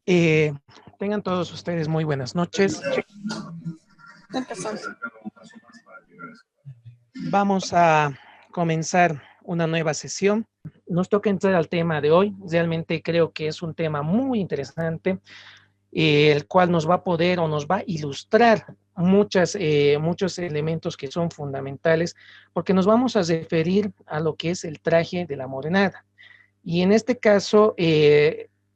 Eh, Tengan todos ustedes muy buenas noches. Empezamos. Vamos a comenzar una nueva sesión. Nos toca entrar al tema de hoy. Realmente creo que es un tema muy interesante, el cual nos va a poder o nos va a ilustrar muchos elementos que son fundamentales, porque nos vamos a referir a lo que es el traje de la morenada. Y en este caso,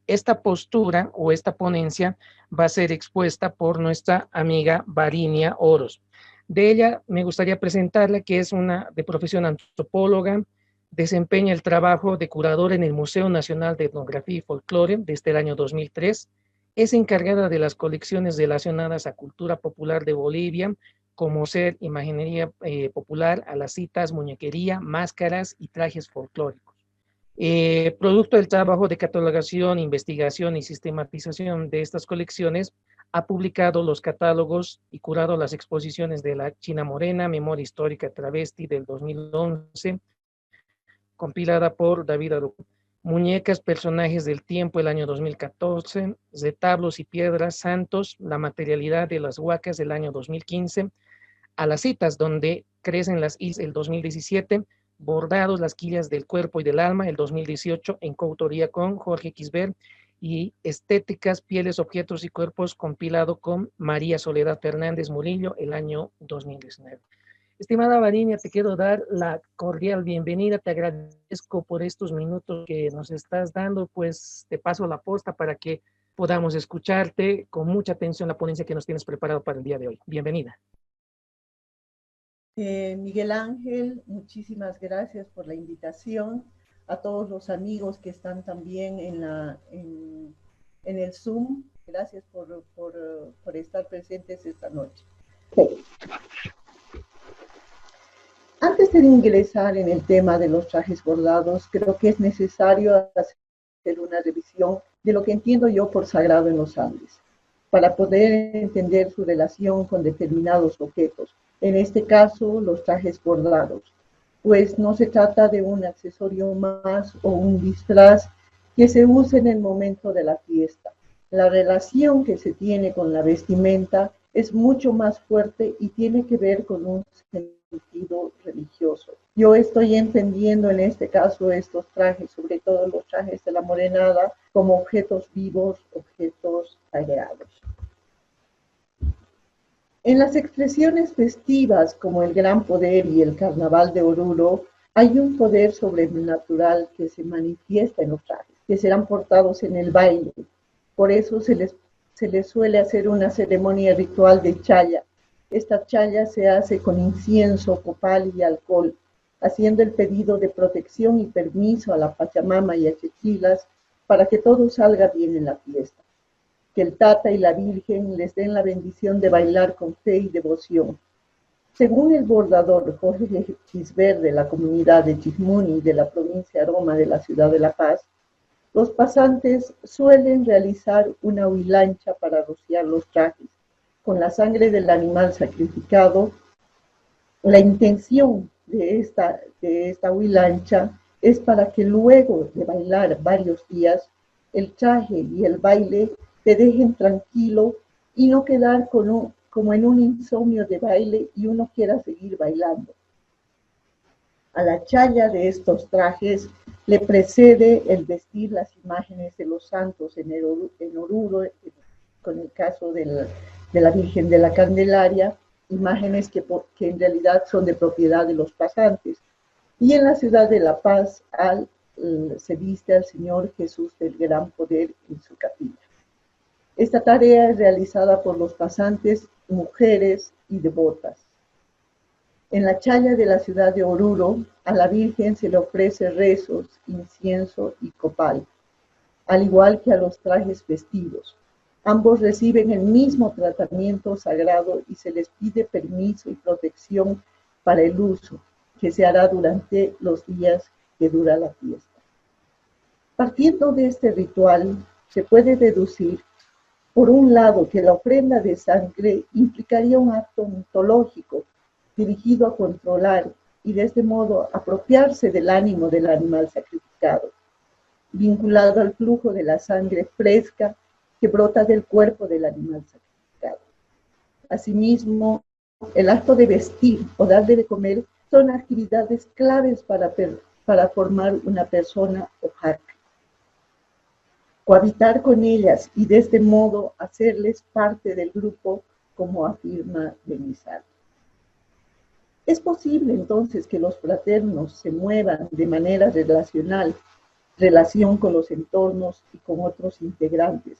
esta postura o esta ponencia va a ser expuesta por nuestra amiga Varinia Oros. De ella me gustaría presentarla, que es una de profesión antropóloga, desempeña el trabajo de curadora en el Museo Nacional de Etnografía y Folclore desde el año 2003, es encargada de las colecciones relacionadas a cultura popular de Bolivia, como ser imaginería popular, a las citas, muñequería, máscaras y trajes folclóricos. Producto del trabajo de catalogación, investigación y sistematización de estas colecciones, ha publicado los catálogos y curado las exposiciones de la China Morena, Memoria Histórica Travesti del 2011, compilada por David Aruco. Muñecas, personajes del tiempo, el año 2014, retablos y piedras santos, la materialidad de las huacas del año 2015, a las citas donde crecen las islas el 2017, bordados, las quillas del cuerpo y del alma el 2018, en coautoría con Jorge Quisbert, y estéticas, pieles, objetos y cuerpos, compilado con María Soledad Fernández Murillo el año 2019. Estimada Varinia, te quiero dar la cordial bienvenida, te agradezco por estos minutos que nos estás dando, pues te paso la posta para que podamos escucharte con mucha atención la ponencia que nos tienes preparado para el día de hoy. Bienvenida. Miguel Ángel, muchísimas gracias por la invitación. A todos los amigos que están también en el Zoom, gracias por estar presentes esta noche. Antes de ingresar en el tema de los trajes bordados, creo que es necesario hacer una revisión de lo que entiendo yo por sagrado en los Andes, para poder entender su relación con determinados objetos, en este caso los trajes bordados, pues no se trata de un accesorio más o un disfraz que se use en el momento de la fiesta. La relación que se tiene con la vestimenta es mucho más fuerte y tiene que ver con un sentido religioso. Yo estoy entendiendo en este caso estos trajes, sobre todo los trajes de la morenada, como objetos vivos, objetos sagrados. En las expresiones festivas como el Gran Poder y el Carnaval de Oruro, hay un poder sobrenatural que se manifiesta en los trajes, que serán portados en el baile. Por eso se les suele hacer una ceremonia ritual de chaya. Esta chaya se hace con incienso, copal y alcohol, haciendo el pedido de protección y permiso a la Pachamama y a Chechilas para que todo salga bien en la fiesta. Que el Tata y la Virgen les den la bendición de bailar con fe y devoción. Según el bordador Jorge Quisbert de la comunidad de Chimuni de la provincia de Aroma de la ciudad de La Paz, los pasantes suelen realizar una huilancha para rociar los trajes con la sangre del animal sacrificado. La intención de esta huilancha es para que luego de bailar varios días, el traje y el baile te dejen tranquilo y no quedar como en un insomnio de baile y uno quiera seguir bailando. A la chaya de estos trajes le precede el vestir las imágenes de los santos en Oruro, con el caso de la Virgen de la Candelaria, imágenes que en realidad son de propiedad de los pasantes. Y en la ciudad de La Paz se viste al Señor Jesús del Gran Poder en su capilla. Esta tarea es realizada por los pasantes, mujeres y devotas. En la chaya de la ciudad de Oruro, a la Virgen se le ofrece rezos, incienso y copal, al igual que a los trajes vestidos. Ambos reciben el mismo tratamiento sagrado y se les pide permiso y protección para el uso, que se hará durante los días que dura la fiesta. Partiendo de este ritual, se puede deducir, por un lado, que la ofrenda de sangre implicaría un acto mitológico dirigido a controlar y de este modo apropiarse del ánimo del animal sacrificado, vinculado al flujo de la sangre fresca que brota del cuerpo del animal sacrificado. Asimismo, el acto de vestir o darle de comer son actividades claves para formar una persona o jarca. Cohabitar con ellas y de este modo hacerles parte del grupo, como afirma Denisard. Es posible entonces que los fraternos se muevan de manera relación con los entornos y con otros integrantes.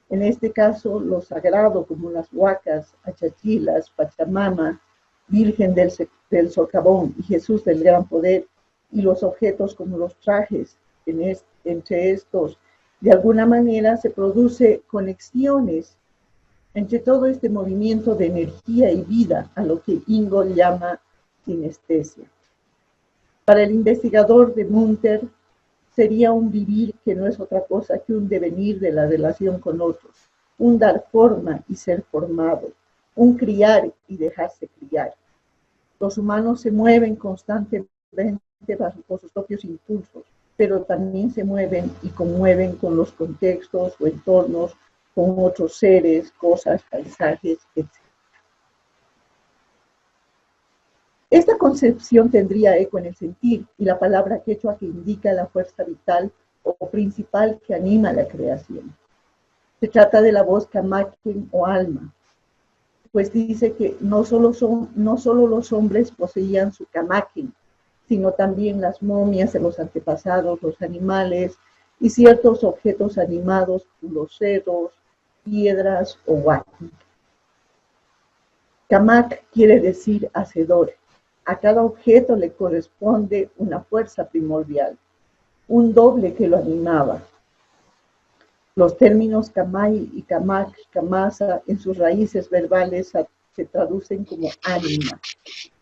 En este caso, lo sagrado como las huacas, achachilas, Pachamama, Virgen del Socavón y Jesús del Gran Poder, y los objetos como los trajes. Entre estos, de alguna manera, se produce conexiones entre todo este movimiento de energía y vida, a lo que Ingold llama sinestesia. Para el investigador de Munther, sería un vivir que no es otra cosa que un devenir de la relación con otros, un dar forma y ser formado, un criar y dejarse criar. Los humanos se mueven constantemente bajo sus propios impulsos, pero también se mueven y conmueven con los contextos o entornos, con otros seres, cosas, paisajes, etc. Esta concepción tendría eco en el sentir y la palabra quechua que indica la fuerza vital o principal que anima la creación. Se trata de la voz kamaken o alma, pues dice que no solo los hombres poseían su kamaken, sino también las momias de los antepasados, los animales y ciertos objetos animados como los cerros, piedras o huaki. Kamak quiere decir hacedor. A cada objeto le corresponde una fuerza primordial, un doble que lo animaba. Los términos kamai y kamak, kamasa, en sus raíces verbales se traducen como ánima,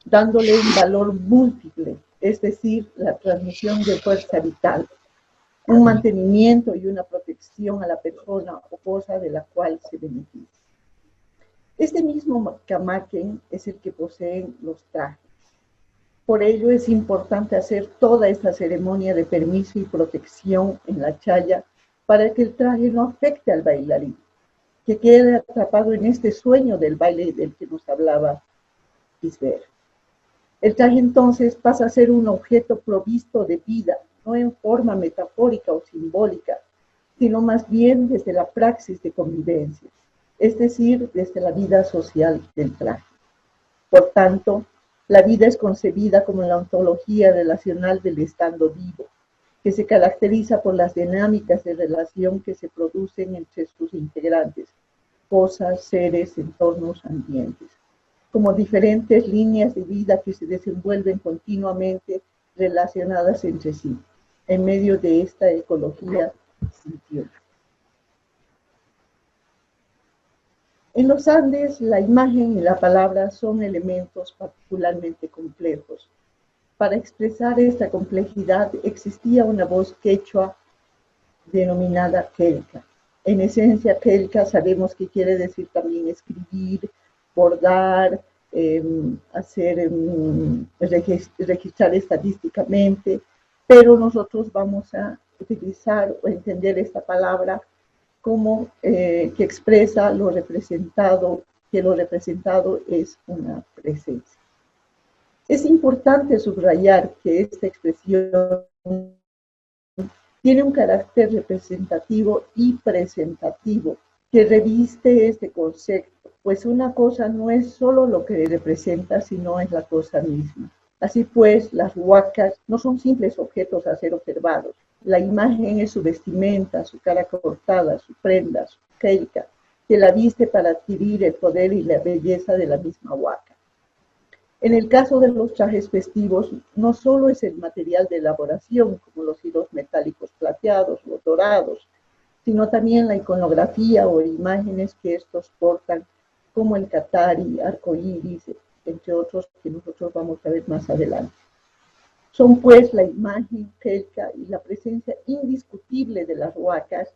dándole un valor múltiple, es decir, la transmisión de fuerza vital, un mantenimiento y una protección a la persona o cosa de la cual se beneficia. Este mismo kamaken es el que poseen los trajes. Por ello es importante hacer toda esta ceremonia de permiso y protección en la chaya para que el traje no afecte al bailarín, que quede atrapado en este sueño del baile del que nos hablaba Isber. El traje entonces pasa a ser un objeto provisto de vida, no en forma metafórica o simbólica, sino más bien desde la praxis de convivencia, es decir, desde la vida social del traje. Por tanto, la vida es concebida como la ontología relacional del estando vivo, que se caracteriza por las dinámicas de relación que se producen entre sus integrantes, cosas, seres, entornos, ambientes, como diferentes líneas de vida que se desenvuelven continuamente relacionadas entre sí, en medio de esta ecología sintiente. En los Andes, la imagen y la palabra son elementos particularmente complejos. Para expresar esta complejidad existía una voz quechua denominada kelka. En esencia, kelka sabemos que quiere decir también escribir, bordar, registrar estadísticamente, pero nosotros vamos a utilizar o entender esta palabra como que expresa lo representado, que lo representado es una presencia. Es importante subrayar que esta expresión tiene un carácter representativo y presentativo que reviste este concepto, pues una cosa no es solo lo que representa, sino es la cosa misma. Así pues, las huacas no son simples objetos a ser observados. La imagen es su vestimenta, su cara cortada, su prenda, su keika, que la viste para adquirir el poder y la belleza de la misma huaca. En el caso de los trajes festivos, no solo es el material de elaboración, como los hilos metálicos plateados o dorados, sino también la iconografía o imágenes que estos portan, como el katari, arcoíris, entre otros que nosotros vamos a ver más adelante. Son pues la imagen, kelka y la presencia indiscutible de las huacas,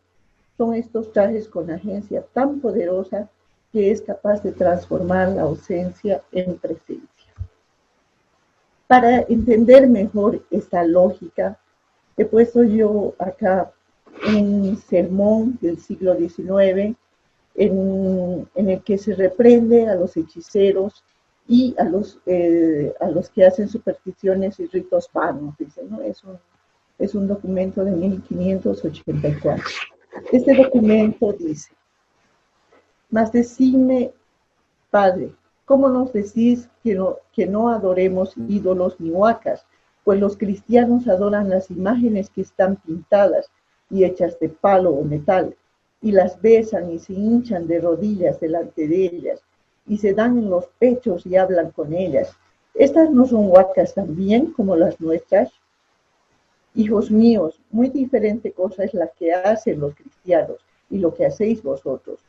son estos trajes con agencia tan poderosa que es capaz de transformar la ausencia en presencia. Para entender mejor esta lógica, he puesto yo acá un sermón del siglo XIX en el que se reprende a los hechiceros y a los que hacen supersticiones y ritos vanos, dice, ¿no? Es un documento de 1584. Este documento dice: mas decidme, Padre, ¿cómo nos decís que no adoremos ídolos ni huacas? Pues los cristianos adoran las imágenes que están pintadas y hechas de palo o metal, y las besan y se hinchan de rodillas delante de ellas, y se dan en los pechos y hablan con ellas. ¿Estas no son huacas también como las nuestras? Hijos míos, muy diferente cosa es la que hacen los cristianos y lo que hacéis vosotros.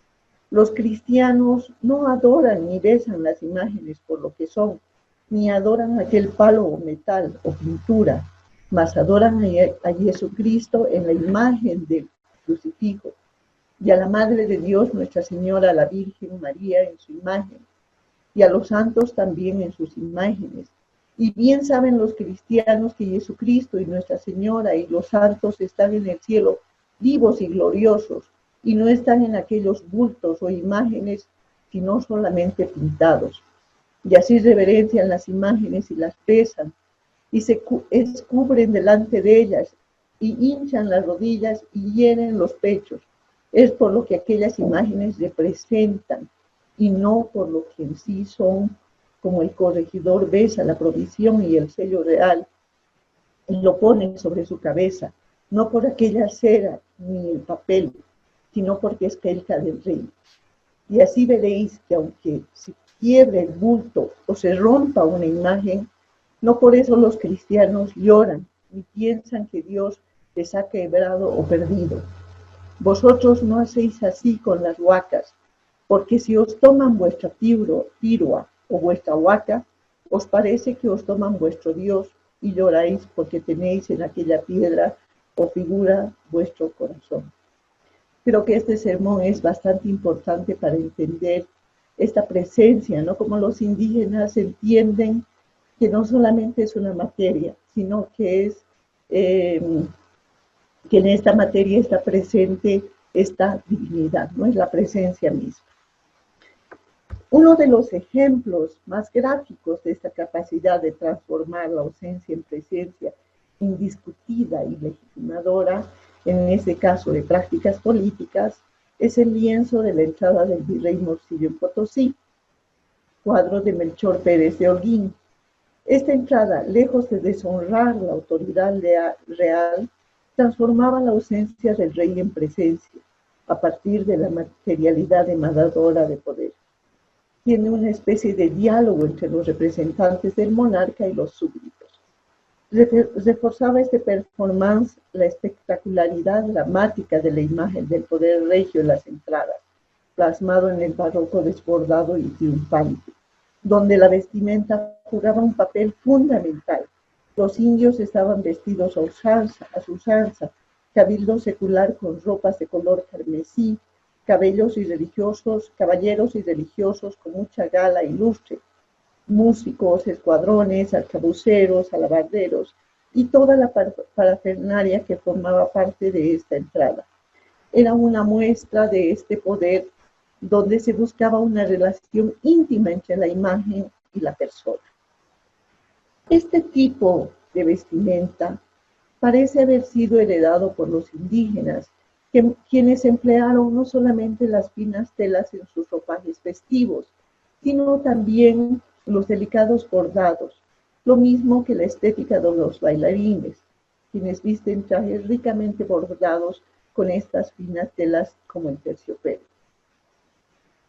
Los cristianos no adoran ni besan las imágenes por lo que son, ni adoran aquel palo o metal o pintura, mas adoran a Jesucristo en la imagen del crucifijo, y a la Madre de Dios, Nuestra Señora, la Virgen María, en su imagen, y a los santos también en sus imágenes. Y bien saben los cristianos que Jesucristo y Nuestra Señora y los santos están en el cielo vivos y gloriosos, y no están en aquellos bultos o imágenes, sino solamente pintados. Y así reverencian las imágenes y las besan, y se cubren delante de ellas, y hinchan las rodillas y hieren los pechos. Es por lo que aquellas imágenes representan, y no por lo que en sí son, como el corregidor besa la provisión y el sello real, y lo pone sobre su cabeza, no por aquella cera ni el papel, sino porque es cerca del rey. Y así veréis que aunque se quiebre el bulto o se rompa una imagen, no por eso los cristianos lloran, ni piensan que Dios les ha quebrado o perdido. Vosotros no hacéis así con las huacas, porque si os toman vuestra pirua o vuestra huaca, os parece que os toman vuestro Dios y lloráis porque tenéis en aquella piedra o figura vuestro corazón. Creo que este sermón es bastante importante para entender esta presencia, ¿no? Como los indígenas entienden que no solamente es una materia, sino que es que en esta materia está presente esta divinidad, ¿no? Es la presencia misma. Uno de los ejemplos más gráficos de esta capacidad de transformar la ausencia en presencia indiscutida y legitimadora, en este caso de prácticas políticas, es el lienzo de la entrada del virrey Morcillo en Potosí, cuadro de Melchor Pérez de Holguín. Esta entrada, lejos de deshonrar la autoridad real, transformaba la ausencia del rey en presencia, a partir de la materialidad emanadora de poder. Tiene una especie de diálogo entre los representantes del monarca y los súbditos. Reforzaba este performance la espectacularidad dramática de la imagen del poder regio en las entradas, plasmado en el barroco desbordado y triunfante, donde la vestimenta jugaba un papel fundamental. Los indios estaban vestidos a su usanza, cabildo secular con ropas de color carmesí, caballeros y religiosos con mucha gala y lustre, músicos, escuadrones, arcabuceros, alabarderos y toda la parafernalia que formaba parte de esta entrada. Era una muestra de este poder donde se buscaba una relación íntima entre la imagen y la persona. Este tipo de vestimenta parece haber sido heredado por los indígenas, quienes emplearon no solamente las finas telas en sus ropajes festivos, sino también los delicados bordados, lo mismo que la estética de los bailarines, quienes visten trajes ricamente bordados con estas finas telas como el terciopelo.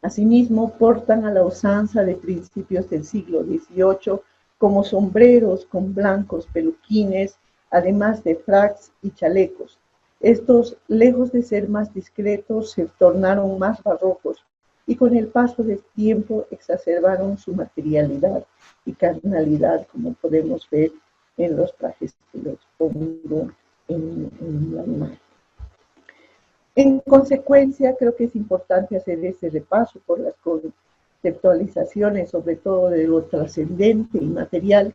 Asimismo, portan a la usanza de principios del siglo XVIII como sombreros con blancos peluquines, además de fracs y chalecos. Estos, lejos de ser más discretos, se tornaron más barrocos y con el paso del tiempo exacerbaron su materialidad y carnalidad, como podemos ver en los trajes que les pongo en la imagen. En consecuencia, creo que es importante hacer ese repaso por las conceptualizaciones, sobre todo de lo trascendente y material,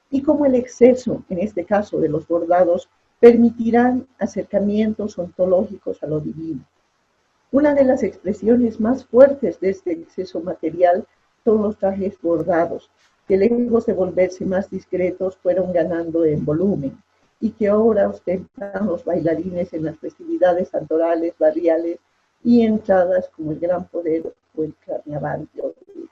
y cómo el exceso, en este caso de los bordados, permitirán acercamientos ontológicos a lo divino. Una de las expresiones más fuertes de este exceso material son los trajes bordados, que lejos de volverse más discretos fueron ganando en volumen y que ahora ostentan los bailarines en las festividades santorales, barriales y entradas como el Gran Poder o el Carnaval de Oruro.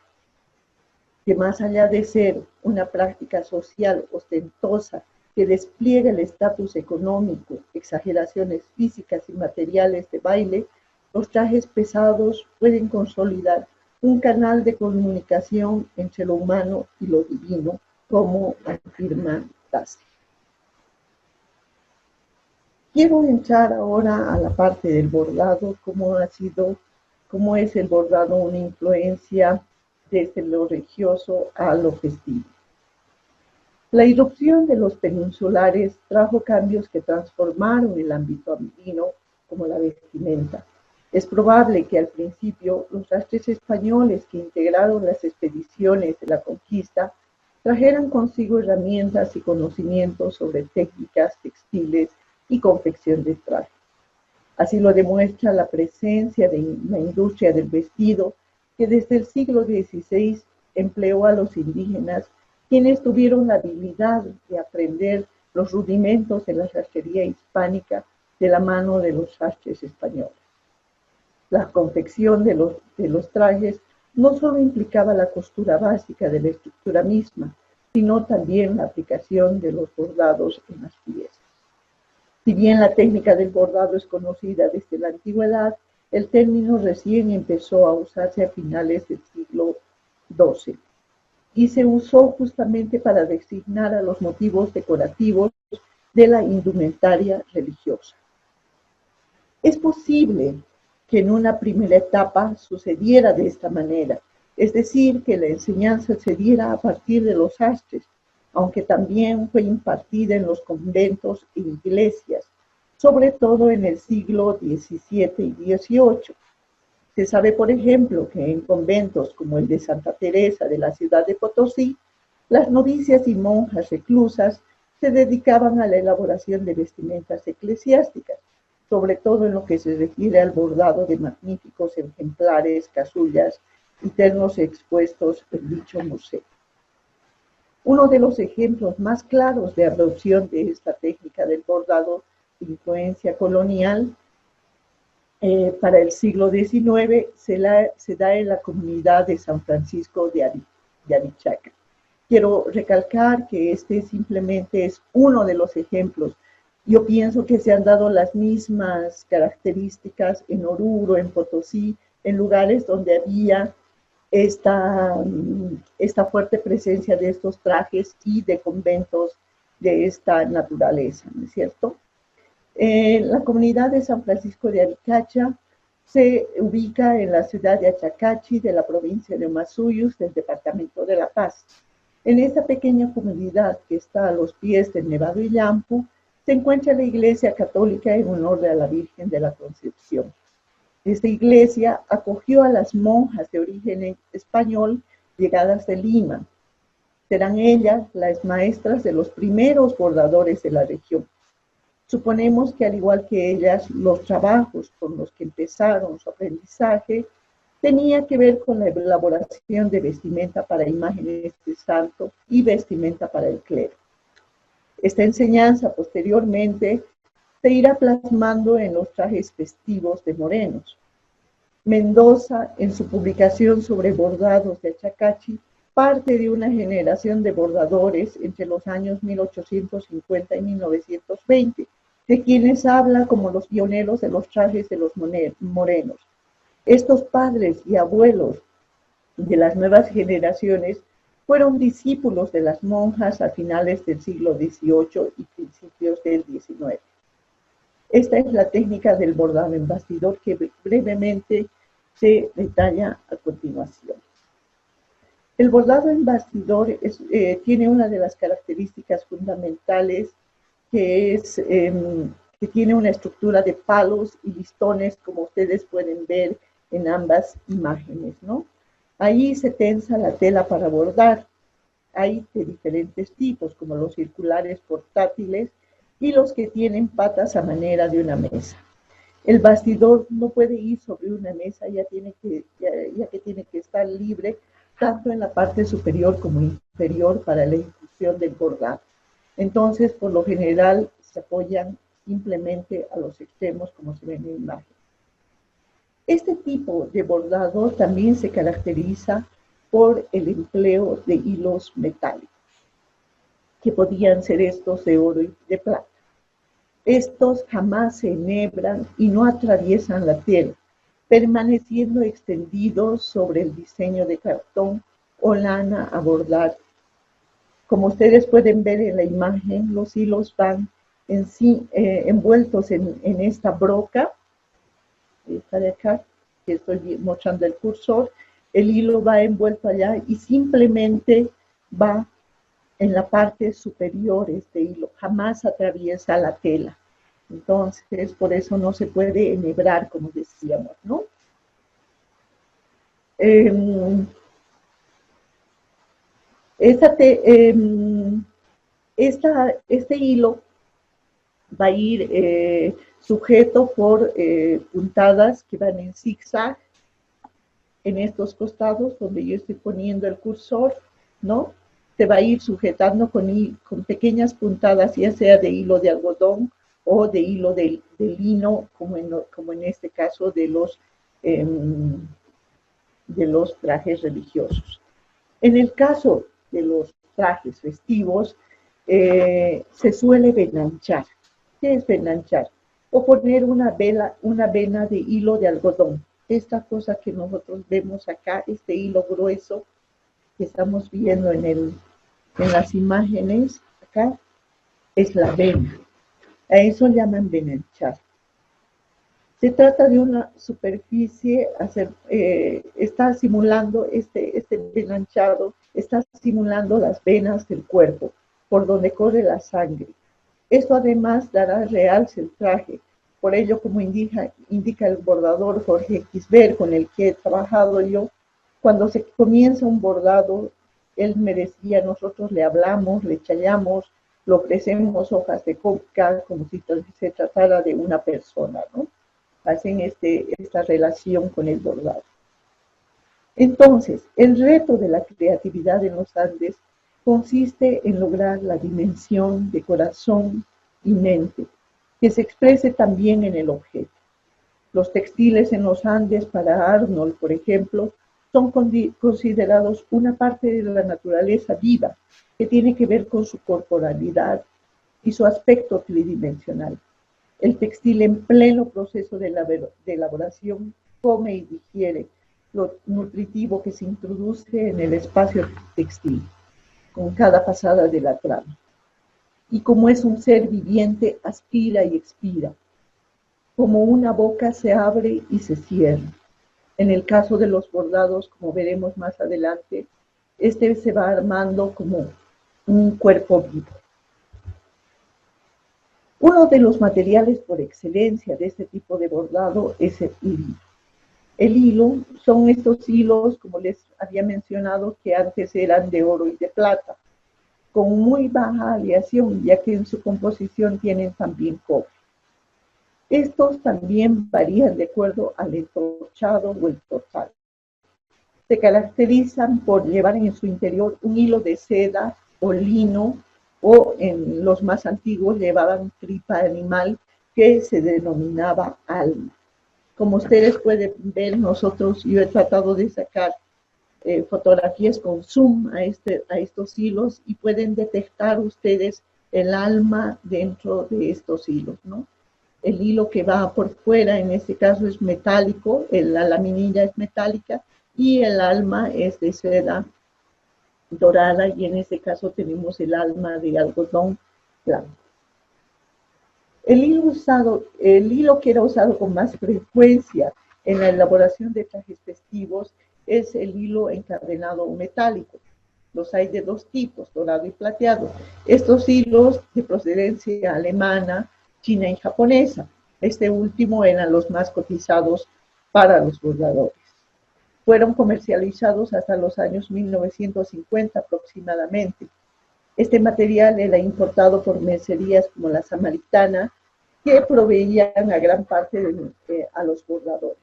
Que más allá de ser una práctica social ostentosa que despliega el estatus económico, exageraciones físicas y materiales de baile, los trajes pesados pueden consolidar un canal de comunicación entre lo humano y lo divino, como afirma Tassi. Quiero entrar ahora a la parte del bordado, cómo es el bordado una influencia desde lo religioso a lo festivo. La irrupción de los peninsulares trajo cambios que transformaron el ámbito andino, como la vestimenta. Es probable que al principio los sastres españoles que integraron las expediciones de la conquista trajeran consigo herramientas y conocimientos sobre técnicas textiles y confección de trajes. Así lo demuestra la presencia de la industria del vestido, que desde el siglo XVI empleó a los indígenas, quienes tuvieron la habilidad de aprender los rudimentos de la sastrería hispánica de la mano de los sastres españoles. La confección de los trajes no solo implicaba la costura básica de la estructura misma, sino también la aplicación de los bordados en las piezas. Si bien la técnica del bordado es conocida desde la antigüedad, el término recién empezó a usarse a finales del siglo XII y se usó justamente para designar a los motivos decorativos de la indumentaria religiosa. Es posible que en una primera etapa sucediera de esta manera, es decir, que la enseñanza se diera a partir de los sastres, aunque también fue impartida en los conventos e iglesias, sobre todo en el siglo XVII y XVIII. Se sabe, por ejemplo, que en conventos como el de Santa Teresa de la ciudad de Potosí, las novicias y monjas reclusas se dedicaban a la elaboración de vestimentas eclesiásticas, sobre todo en lo que se refiere al bordado de magníficos ejemplares, casullas y ternos expuestos en dicho museo. Uno de los ejemplos más claros de adopción de esta técnica del bordado de influencia colonial para el siglo XIX se da en la comunidad de San Francisco de Arichaca. Quiero recalcar que este simplemente es uno de los ejemplos. Yo pienso que se han dado las mismas características en Oruro, en Potosí, en lugares donde había esta fuerte presencia de estos trajes y de conventos de esta naturaleza, ¿no es cierto? La comunidad de San Francisco de Aricacha se ubica en la ciudad de Achacachi, de la provincia de Masuyus, del departamento de La Paz. En esta pequeña comunidad que está a los pies del Nevado Illampu, se encuentra la iglesia católica en honor de la Virgen de la Concepción. Esta iglesia acogió a las monjas de origen español llegadas de Lima. Serán ellas las maestras de los primeros bordadores de la región. Suponemos que al igual que ellas, los trabajos con los que empezaron su aprendizaje tenía que ver con la elaboración de vestimenta para imágenes de santo y vestimenta para el clero. Esta enseñanza posteriormente se irá plasmando en los trajes festivos de morenos. Mendoza, en su publicación sobre bordados de Achacachi, parte de una generación de bordadores entre los años 1850 y 1920, de quienes habla como los pioneros de los trajes de los morenos. Estos padres y abuelos de las nuevas generaciones fueron discípulos de las monjas a finales del siglo XVIII y principios del XIX. Esta es la técnica del bordado en bastidor que brevemente se detalla a continuación. El bordado en bastidor tiene una de las características fundamentales que tiene una estructura de palos y listones, como ustedes pueden ver en ambas imágenes, ¿no? Ahí se tensa la tela para bordar. Hay de diferentes tipos, como los circulares portátiles y los que tienen patas a manera de una mesa. El bastidor no puede ir sobre una mesa, ya que tiene que estar libre tanto en la parte superior como inferior para la ejecución del bordado. Entonces, por lo general, se apoyan simplemente a los extremos como se ve en la imagen. Este tipo de bordado también se caracteriza por el empleo de hilos metálicos, que podían ser estos de oro y de plata. Estos jamás se enhebran y no atraviesan la tela, permaneciendo extendidos sobre el diseño de cartón o lana a bordar. Como ustedes pueden ver en la imagen, los hilos van envueltos en esta broca, esta de acá, que estoy mostrando el cursor. El hilo va envuelto allá y simplemente va en la parte superior este hilo, jamás atraviesa la tela. Entonces, por eso no se puede enhebrar, como decíamos, ¿no? Este hilo va a ir sujeto por puntadas que van en zigzag en estos costados donde yo estoy poniendo el cursor, ¿no? Se va a ir sujetando con pequeñas puntadas, ya sea de hilo de algodón o de hilo de lino, como en este caso de los trajes religiosos. En el caso de los trajes festivos, se suele venanchar. ¿Qué es venanchar? O poner una vena de hilo de algodón. Esta cosa que nosotros vemos acá, este hilo grueso que estamos viendo en las imágenes, acá, es la vena. A eso llaman venanchar. Se trata de una superficie, está simulando este venanchado, está simulando las venas del cuerpo, por donde corre la sangre. Esto además dará realce al traje. Por ello, como indica el bordador Jorge Quisber, con el que he trabajado yo, cuando se comienza un bordado, él me decía, nosotros le hablamos, le chayamos, le ofrecemos hojas de coca, como si se tratara de una persona, ¿no? Hacen esta relación con el bordado. Entonces, el reto de la creatividad en los Andes consiste en lograr la dimensión de corazón y mente, que se exprese también en el objeto. Los textiles en los Andes para Arnold, por ejemplo, son considerados una parte de la naturaleza viva, que tiene que ver con su corporalidad y su aspecto tridimensional. El textil en pleno proceso de elaboración come y digiere lo nutritivo que se introduce en el espacio textil, con cada pasada de la trama. Y como es un ser viviente, aspira y expira. Como una boca se abre y se cierra. En el caso de los bordados, como veremos más adelante, este se va armando como un cuerpo vivo. Uno de los materiales por excelencia de este tipo de bordado es el hilo. El hilo son estos hilos, como les había mencionado, que antes eran de oro y de plata, con muy baja aleación, ya que en su composición tienen también cobre. Estos también varían de acuerdo al entorchado o el total. Se caracterizan por llevar en su interior un hilo de seda o lino, o en los más antiguos llevaban tripa animal que se denominaba alma. Como ustedes pueden ver, yo he tratado de sacar fotografías con zoom a estos hilos y pueden detectar ustedes el alma dentro de estos hilos, ¿no? El hilo que va por fuera, en este caso es metálico, la laminilla es metálica y el alma es de seda dorada, y en este caso tenemos el alma de algodón blanco. El hilo que era usado con más frecuencia en la elaboración de trajes festivos es el hilo encadenado metálico. Los hay de dos tipos, dorado y plateado. Estos hilos de procedencia alemana, china y japonesa. Este último eran los más cotizados para los bordadores. Fueron comercializados hasta los años 1950 aproximadamente. Este material era importado por mercerías como la Samaritana, que proveían a gran parte a los bordadores.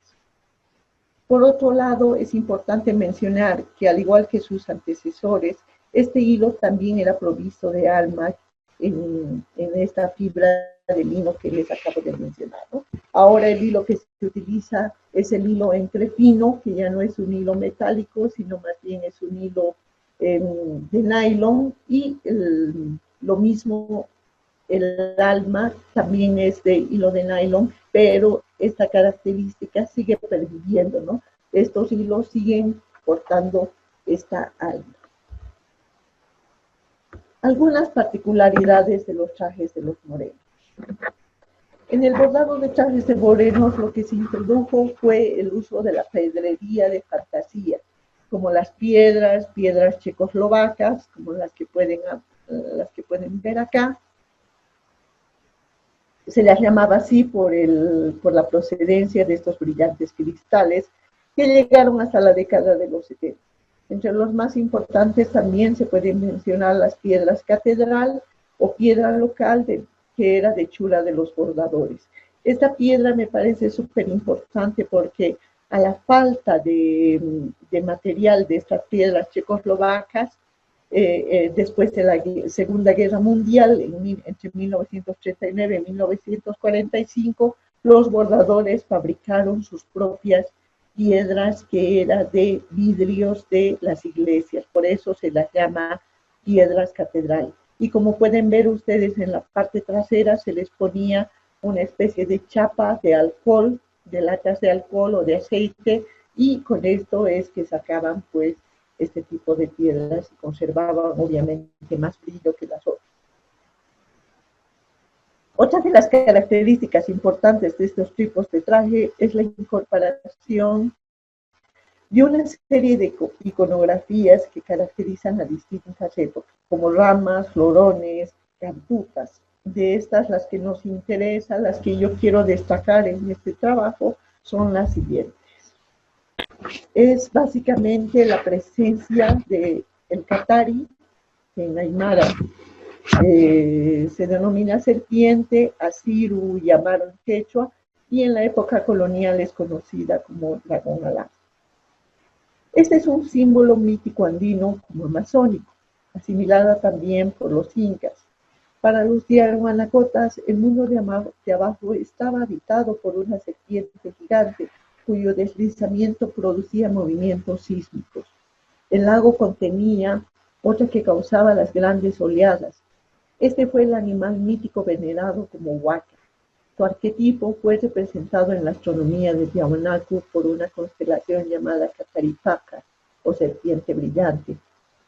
Por otro lado, es importante mencionar que, al igual que sus antecesores, este hilo también era provisto de alma en esta fibra de lino que les acabo de mencionar, ¿no? Ahora el hilo que se utiliza es el hilo entrepino, que ya no es un hilo metálico, sino más bien es un hilo de nylon, y lo mismo el alma también es de hilo de nylon, pero esta característica sigue perviviendo, ¿no? Estos hilos siguen portando esta alma. Algunas particularidades de los trajes de los morenos. En el bordado de trajes de morenos, lo que se introdujo fue el uso de la pedrería de fantasía, como las piedras checoslovacas, como las que pueden ver acá. Se las llamaba así por la procedencia de estos brillantes cristales que llegaron hasta la década de los 70. Entre los más importantes también se pueden mencionar las piedras catedral o piedra local, que era de hechura de los bordadores. Esta piedra me parece súper importante porque a la falta de material de estas piedras checoslovacas, después de la Segunda Guerra Mundial, entre 1939 y 1945, los bordadores fabricaron sus propias piedras que eran de vidrios de las iglesias, por eso se las llama piedras catedral. Y como pueden ver ustedes, en la parte trasera se les ponía una especie de chapa de alcohol, de latas de alcohol o de aceite, y con esto es que sacaban pues este tipo de piedras y conservaban obviamente más brillo que las otras. Otra de las características importantes de estos tipos de traje es la incorporación de una serie de iconografías que caracterizan a distintas épocas, como ramas, florones, cantutas. De estas, las que nos interesan, las que yo quiero destacar en este trabajo, son las siguientes. Es básicamente la presencia del Catari, que en Aymara se denomina serpiente, Asiru y Amaro en quechua, y en la época colonial es conocida como dragón alado. Este es un símbolo mítico andino como amazónico, asimilada también por los incas. Para los Guanacotas, el mundo de abajo estaba habitado por una serpiente gigante cuyo deslizamiento producía movimientos sísmicos. El lago contenía otra que causaba las grandes oleadas. Este fue el animal mítico venerado como Huaca. Su arquetipo fue representado en la astronomía de Tiahuanaco por una constelación llamada Cataripaca, o serpiente brillante,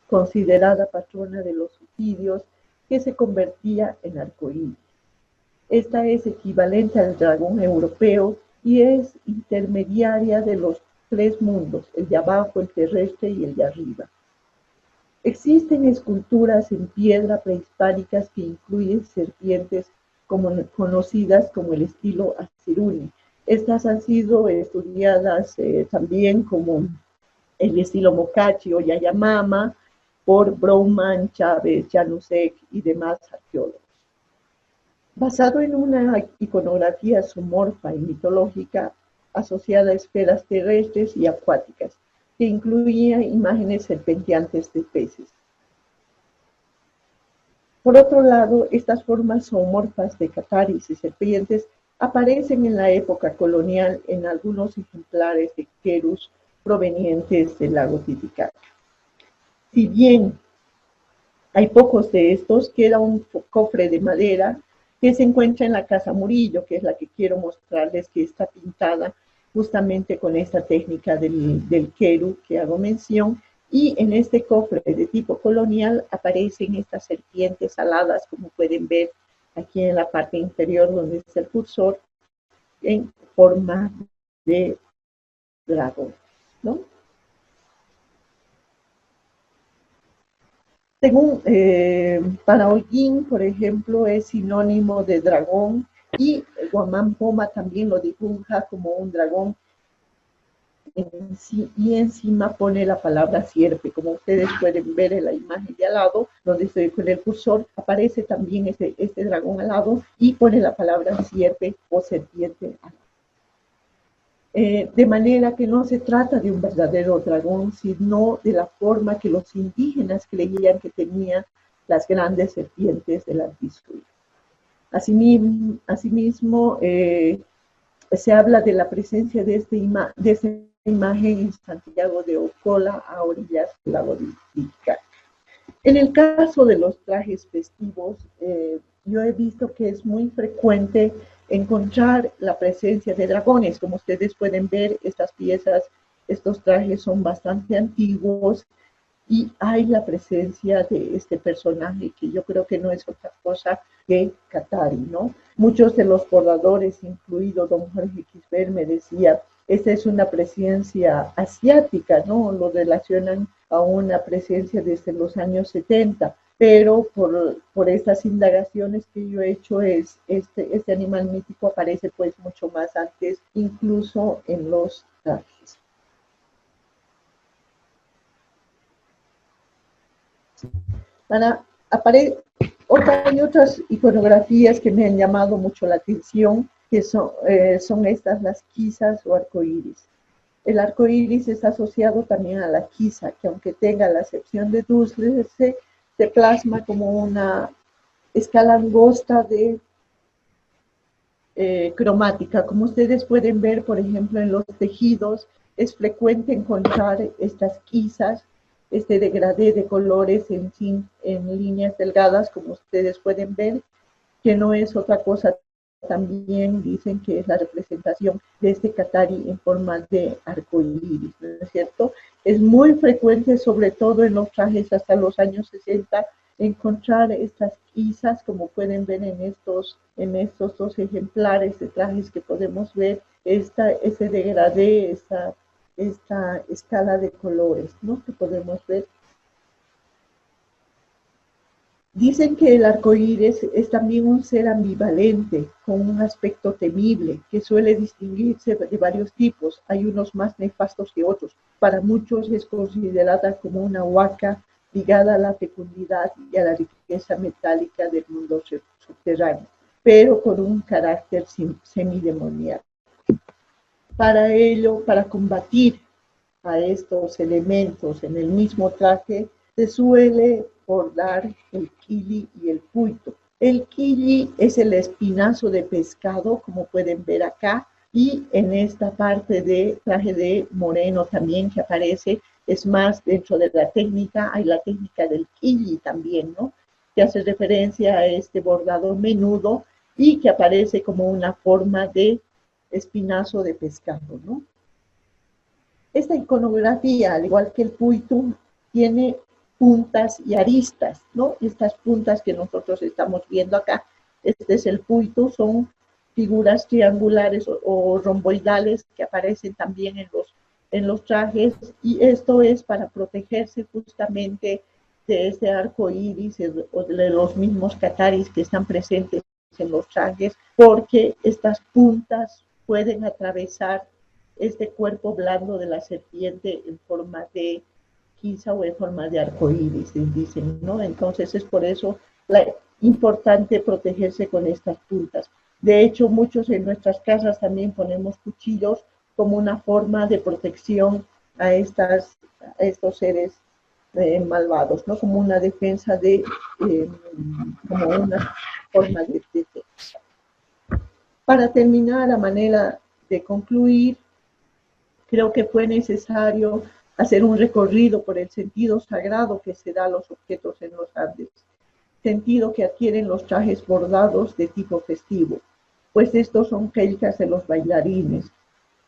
considerada patrona de los suicidios, que se convertía en arcoíris. Esta es equivalente al dragón europeo y es intermediaria de los tres mundos, el de abajo, el terrestre y el de arriba. Existen esculturas en piedra prehispánicas que incluyen serpientes conocidas como el estilo Asiruni. Estas han sido estudiadas también como el estilo Mocachi o Yayamama por Brouman, Chávez, Janusek y demás arqueólogos. Basado en una iconografía zoomorfa y mitológica asociada a esferas terrestres y acuáticas, que incluía imágenes serpenteantes de peces. Por otro lado, estas formas zoomorfas de cataris y serpientes aparecen en la época colonial en algunos ejemplares de querus provenientes del lago Titicaca. Si bien hay pocos de estos, queda un cofre de madera que se encuentra en la Casa Murillo, que es la que quiero mostrarles, que está pintada justamente con esta técnica del queru que hago mención, y en este cofre de tipo colonial aparecen estas serpientes aladas, como pueden ver aquí en la parte inferior donde está el cursor, en forma de dragón, ¿no? Según para Holguín, por ejemplo, es sinónimo de dragón, y Guamán Poma también lo dibuja como un dragón y encima pone la palabra sierpe. Como ustedes pueden ver en la imagen de al lado, donde estoy con el cursor, aparece también este dragón al lado y pone la palabra sierpe o serpiente al lado. De manera que no se trata de un verdadero dragón, sino de la forma que los indígenas creían que tenían las grandes serpientes del Antisuyo. Asimismo, se habla de la presencia de esta imagen en Santiago de Ocola, a orillas del lago Titicaca. En el caso de los trajes festivos, yo he visto que es muy frecuente encontrar la presencia de dragones. Como ustedes pueden ver, estas piezas, estos trajes son bastante antiguos y hay la presencia de este personaje que yo creo que no es otra cosa que Katari, ¿no? Muchos de los bordadores, incluido don Jorge Quisper, me decía, esta es una presencia asiática, ¿no? Lo relacionan a una presencia desde los años 70, pero por estas indagaciones que yo he hecho, este animal mítico aparece pues mucho más antes, incluso en los trajes. Hay otras iconografías que me han llamado mucho la atención, que son estas, las quizas o arcoíris. El arcoíris está asociado también a la quiza, que aunque tenga la acepción de dulce, se plasma como una escala angosta de cromática. Como ustedes pueden ver, por ejemplo, en los tejidos, es frecuente encontrar estas quizas, este degradé de colores en líneas delgadas, como ustedes pueden ver, que no es otra cosa. También dicen que es la representación de este Katari en forma de arcoíris, ¿no es cierto? Es muy frecuente, sobre todo en los trajes hasta los años 60, encontrar estas quizas, como pueden ver en estos dos ejemplares de trajes que podemos ver, ese degradé, esta escala de colores, ¿no? Que podemos ver. Dicen que el arcoíris es también un ser ambivalente, con un aspecto temible, que suele distinguirse de varios tipos. Hay unos más nefastos que otros. Para muchos es considerada como una huaca ligada a la fecundidad y a la riqueza metálica del mundo subterráneo, pero con un carácter semidemoníaco. Para ello, para combatir a estos elementos en el mismo traje, se suele bordar el quilli y el puito. El quilli es el espinazo de pescado, como pueden ver acá, y en esta parte de traje de moreno también que aparece, es más dentro de la técnica, hay la técnica del quilli también, ¿no? Que hace referencia a este bordado menudo y que aparece como una forma de espinazo de pescado, ¿no? Esta iconografía, al igual que el puito, tiene puntas y aristas, ¿no? Estas puntas que nosotros estamos viendo acá, este es el puito, son figuras triangulares o romboidales que aparecen también en los trajes, y esto es para protegerse justamente de este arco iris o de los mismos cataris que están presentes en los trajes, porque estas puntas pueden atravesar este cuerpo blando de la serpiente en forma de quiza o en forma de arcoíris, dicen, ¿no? Entonces es por eso importante protegerse con estas puntas. De hecho, muchos en nuestras casas también ponemos cuchillos como una forma de protección a estos seres malvados, ¿no? Como una defensa como una forma de defensa. Para terminar, a manera de concluir, creo que fue necesario hacer un recorrido por el sentido sagrado que se da a los objetos en los Andes, sentido que adquieren los trajes bordados de tipo festivo, pues estos son quelcas de los bailarines,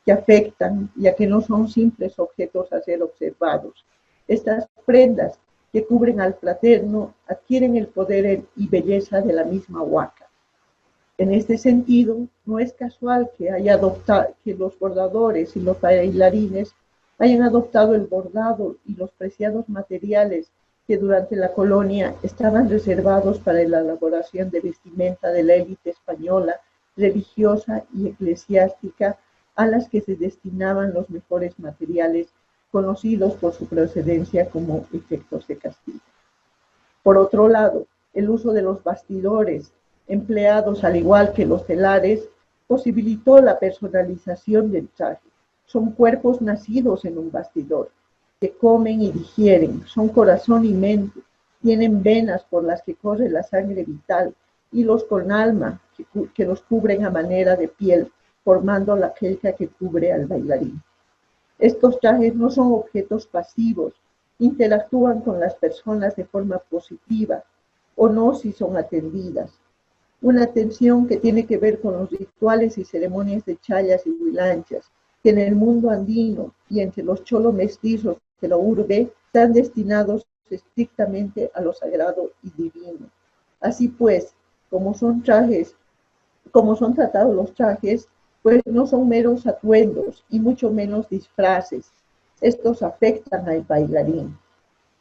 que afectan, ya que no son simples objetos a ser observados. Estas prendas que cubren al fraterno adquieren el poder y belleza de la misma huaca. En este sentido, no es casual que los bordadores y los bailarines hayan adoptado el bordado y los preciados materiales que durante la colonia estaban reservados para la elaboración de vestimenta de la élite española, religiosa y eclesiástica, a las que se destinaban los mejores materiales conocidos por su procedencia como efectos de castillo. Por otro lado, el uso de los bastidores, empleados al igual que los telares, posibilitó la personalización del traje. Son cuerpos nacidos en un bastidor, que comen y digieren, son corazón y mente, tienen venas por las que corre la sangre vital, hilos con alma que los cubren a manera de piel, formando la quelca que cubre al bailarín. Estos trajes no son objetos pasivos, interactúan con las personas de forma positiva o no si son atendidas. Una atención que tiene que ver con los rituales y ceremonias de chayas y huilanchas, que en el mundo andino y entre los cholo mestizos de la urbe están destinados estrictamente a lo sagrado y divino. Así pues, como son tratados los trajes, pues no son meros atuendos y mucho menos disfraces. Estos afectan al bailarín.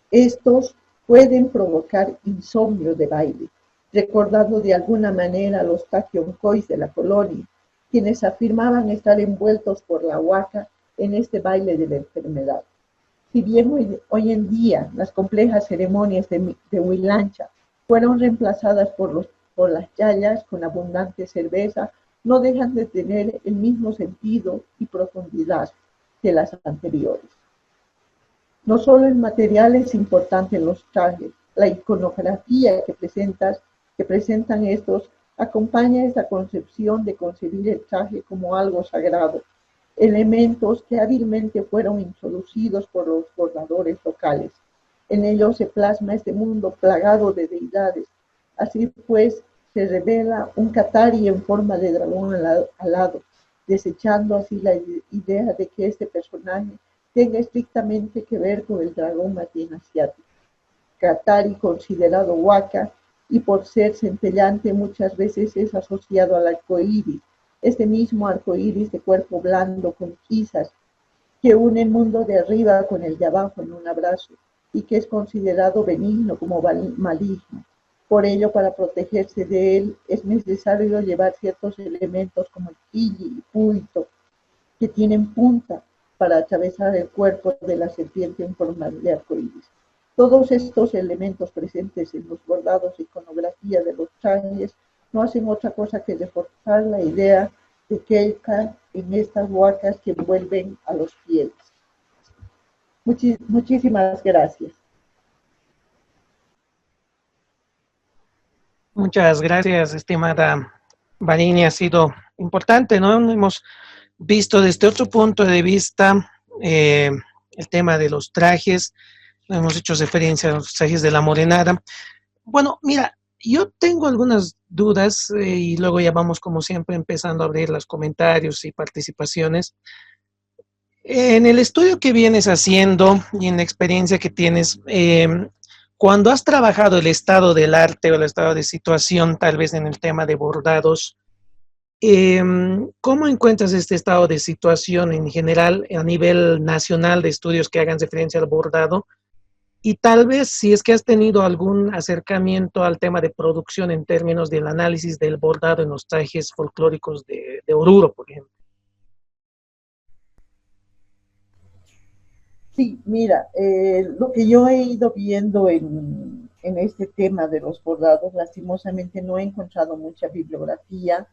Estos pueden provocar insomnio de baile, recordando de alguna manera a los taquioncois de la colonia, quienes afirmaban estar envueltos por la huaca en este baile de la enfermedad. Si bien hoy en día las complejas ceremonias de huilancha fueron reemplazadas por las yayas con abundante cerveza, no dejan de tener el mismo sentido y profundidad que las anteriores. No solo el material es importante en los trajes, la iconografía que presentan estos acompaña esta concepción de concebir el traje como algo sagrado, elementos que hábilmente fueron introducidos por los bordadores locales. En ellos se plasma este mundo plagado de deidades. Así pues, se revela un catari en forma de dragón alado, desechando así la idea de que este personaje tenga estrictamente que ver con el dragón matín asiático. Catari, considerado huaca, y por ser centellante muchas veces es asociado al arco iris, este mismo arco iris de cuerpo blando con quizas que une el mundo de arriba con el de abajo en un abrazo y que es considerado benigno como maligno. Por ello, para protegerse de él es necesario llevar ciertos elementos como el quilli y puito, que tienen punta para atravesar el cuerpo de la serpiente en forma de arco iris. Todos estos elementos presentes en los bordados e iconografía de los trajes no hacen otra cosa que reforzar la idea de quelca en estas huacas que envuelven a los fieles. Muchísimas gracias. Muchas gracias, estimada Varini. Ha sido importante, ¿no? Hemos visto desde otro punto de vista el tema de los trajes. Hemos hecho referencia a los trajes de la morenada. Bueno, mira, yo tengo algunas dudas y luego ya vamos, como siempre, empezando a abrir los comentarios y participaciones. En el estudio que vienes haciendo y en la experiencia que tienes, cuando has trabajado el estado del arte o el estado de situación, tal vez en el tema de bordados, ¿cómo encuentras este estado de situación en general a nivel nacional de estudios que hagan referencia al bordado? Y tal vez si es que has tenido algún acercamiento al tema de producción en términos del análisis del bordado en los trajes folclóricos de Oruro, por ejemplo. Sí, mira, lo que yo he ido viendo en este tema de los bordados, lastimosamente no he encontrado mucha bibliografía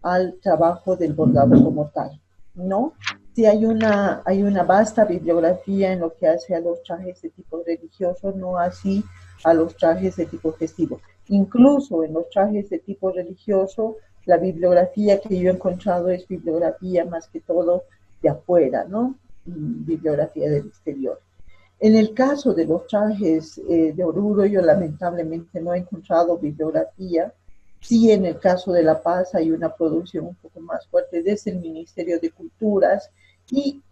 al trabajo del bordado como tal, ¿no? Sí hay una vasta bibliografía en lo que hace a los trajes de tipo religioso, no así a los trajes de tipo festivo. Incluso en los trajes de tipo religioso, la bibliografía que yo he encontrado es bibliografía más que todo de afuera, ¿no? Bibliografía del exterior. En el caso de los trajes de Oruro, yo lamentablemente no he encontrado bibliografía. Sí, en el caso de La Paz hay una producción un poco más fuerte desde el Ministerio de Culturas y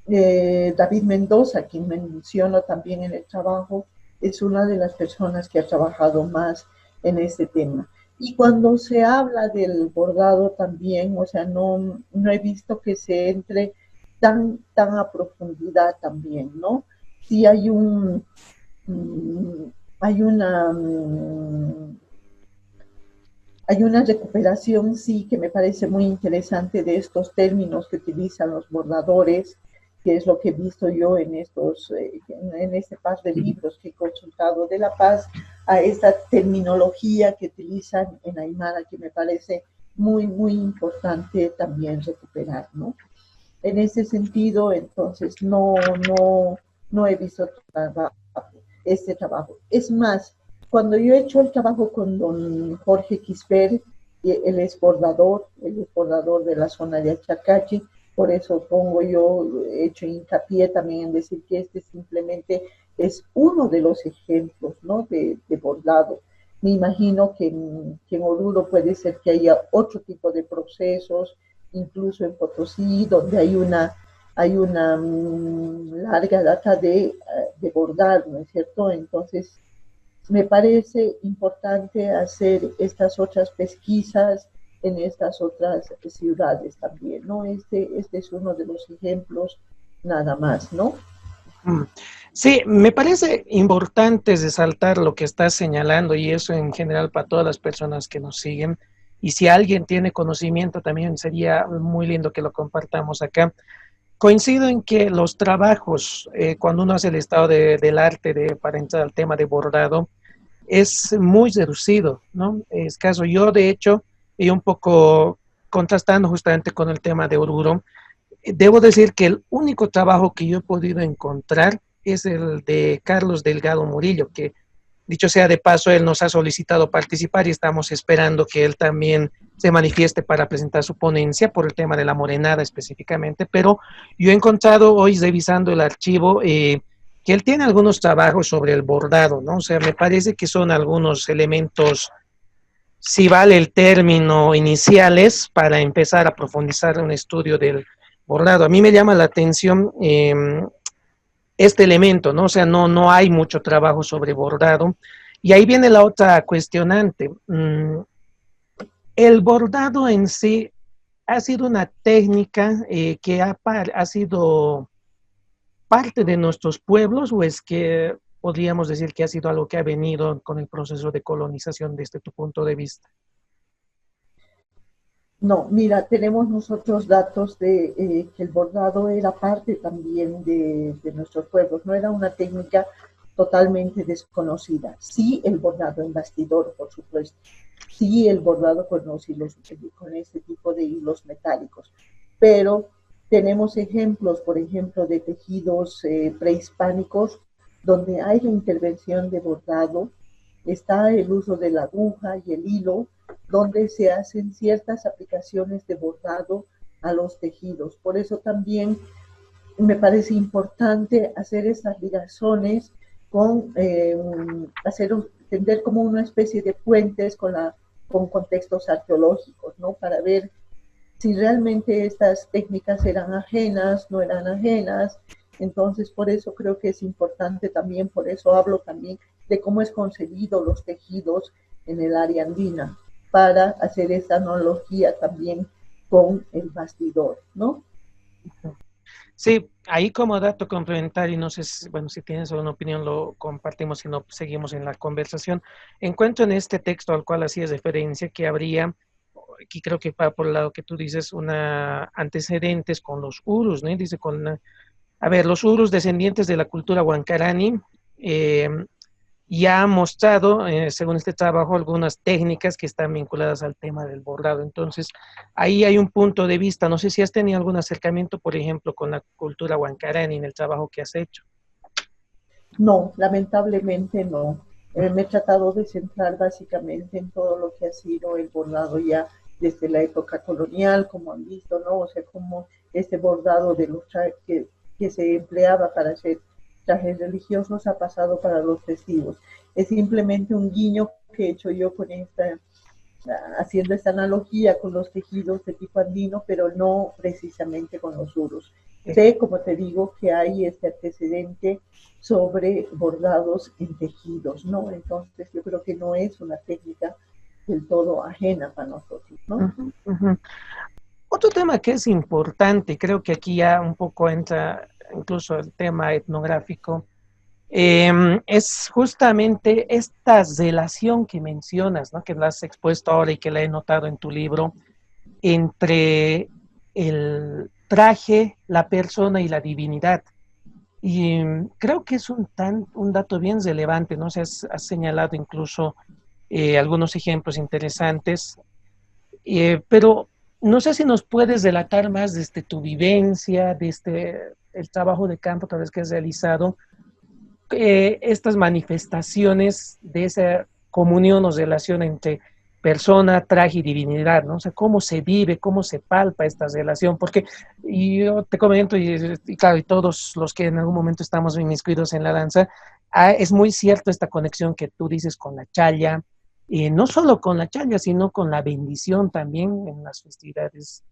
David Mendoza, quien menciono también en el trabajo, es una de las personas que ha trabajado más en este tema. Y cuando se habla del bordado también, o sea, no he visto que se entre tan a profundidad también, ¿no? Sí hay Hay una recuperación, sí, que me parece muy interesante de estos términos que utilizan los bordadores, que es lo que he visto yo en en este par de libros que he consultado de La Paz, a esta terminología que utilizan en Aymara, que me parece muy, muy importante también recuperar, ¿no? En ese sentido, entonces, no he visto este trabajo. Es más, cuando yo he hecho el trabajo con don Jorge Quisper, él es bordador de la zona de Achacachi, por eso he hecho hincapié también en decir que este simplemente es uno de los ejemplos, ¿no?, de bordado. Me imagino que en Oruro puede ser que haya otro tipo de procesos, incluso en Potosí, donde hay una larga data de bordar, ¿no es cierto? Entonces, me parece importante hacer estas otras pesquisas en estas otras ciudades también, ¿no? Este es uno de los ejemplos nada más, ¿no? Sí, me parece importante resaltar lo que estás señalando y eso en general para todas las personas que nos siguen. Y si alguien tiene conocimiento también sería muy lindo que lo compartamos acá. Coincido en que los trabajos, cuando uno hace el estado del arte para entrar al tema de bordado, es muy reducido, ¿no? Es caso, yo de hecho, y un poco contrastando justamente con el tema de Oruro, debo decir que el único trabajo que yo he podido encontrar es el de Carlos Delgado Murillo, que dicho sea de paso, él nos ha solicitado participar y estamos esperando que él también se manifieste para presentar su ponencia por el tema de la morenada específicamente, pero yo he encontrado hoy revisando el archivo que él tiene algunos trabajos sobre el bordado, ¿no? O sea, me parece que son algunos elementos, si vale el término, iniciales para empezar a profundizar un estudio del bordado. A mí me llama la atención este elemento, ¿no? O sea, no hay mucho trabajo sobre bordado. Y ahí viene la otra cuestionante. El bordado en sí ha sido una técnica que ha sido parte de nuestros pueblos, o es que podríamos decir que ha sido algo que ha venido con el proceso de colonización desde tu punto de vista. No, mira, tenemos nosotros datos de que el bordado era parte también de nuestros pueblos, no era una técnica totalmente desconocida. Sí, el bordado en bastidor, por supuesto. Sí, el bordado con este tipo de hilos metálicos. Pero tenemos ejemplos, por ejemplo, de tejidos prehispánicos donde hay la intervención de bordado, está el uso de la aguja y el hilo, donde se hacen ciertas aplicaciones de bordado a los tejidos. Por eso también me parece importante hacer esas ligazones con tender como una especie de puentes con contextos arqueológicos, ¿no? Para ver si realmente estas técnicas eran ajenas, no eran ajenas. Entonces, por eso creo que es importante también, por eso hablo también de cómo es concebido los tejidos en el área andina, para hacer esta analogía también con el bastidor, ¿no? Sí, ahí como dato complementario, no sé si, bueno, si tienes alguna opinión lo compartimos, si no seguimos en la conversación. Encuentro en este texto al cual hacías referencia que habría, aquí creo que va por el lado que tú dices, una antecedentes con los urus, ¿no? Dice a ver, los urus descendientes de la cultura huancarani, y ha mostrado, según este trabajo, algunas técnicas que están vinculadas al tema del bordado. Entonces, ahí hay un punto de vista. No sé si has tenido algún acercamiento, por ejemplo, con la cultura huancarani en el trabajo que has hecho. No, lamentablemente no. Me he tratado de centrar básicamente en todo lo que ha sido el bordado ya desde la época colonial, como han visto, ¿no? O sea, como este bordado de los que se empleaba para hacer trajes religiosos ha pasado para los festivos. Es simplemente un guiño que he hecho yo con haciendo esta analogía con los tejidos de tipo andino, pero no precisamente con los urus. Sé, como te digo, que hay este antecedente sobre bordados en tejidos, ¿no? Entonces yo creo que no es una técnica del todo ajena para nosotros, ¿no? Uh-huh, uh-huh. Otro tema que es importante, creo que aquí ya un poco entra incluso el tema etnográfico, Es justamente esta relación que mencionas, ¿no? Que la has expuesto ahora y que la he notado en tu libro, entre el traje, la persona y la divinidad. Y creo que es un dato bien relevante, ¿no? Has señalado incluso algunos ejemplos interesantes, pero no sé si nos puedes relatar más desde tu vivencia, desde el trabajo de campo tal vez que has realizado, estas manifestaciones de esa comunión o relación entre persona, traje y divinidad, ¿no? O sea, cómo se vive, cómo se palpa esta relación, porque y yo te comento, y claro, y todos los que en algún momento estamos inmiscuidos en la danza, es muy cierto esta conexión que tú dices con la chaya, no solo con la chaya, sino con la bendición también en las festividades,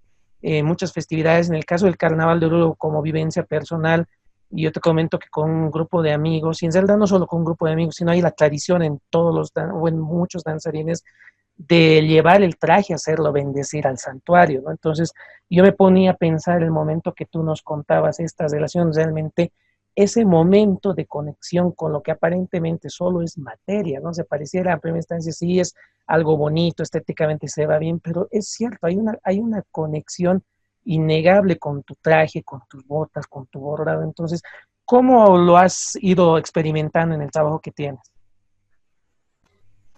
muchas festividades, en el caso del Carnaval de Oruro como vivencia personal, y yo te comento que con un grupo de amigos, y en realidad no solo con un grupo de amigos, sino hay la tradición en todos o en muchos danzarines de llevar el traje a hacerlo bendecir al santuario, ¿no? Entonces, yo me ponía a pensar el momento que tú nos contabas esta relación, realmente ese momento de conexión con lo que aparentemente solo es materia, ¿no? Se pareciera a primera instancia, sí es algo bonito, estéticamente se va bien, pero es cierto, hay una conexión innegable con tu traje, con tus botas, con tu bordado. Entonces, ¿cómo lo has ido experimentando en el trabajo que tienes?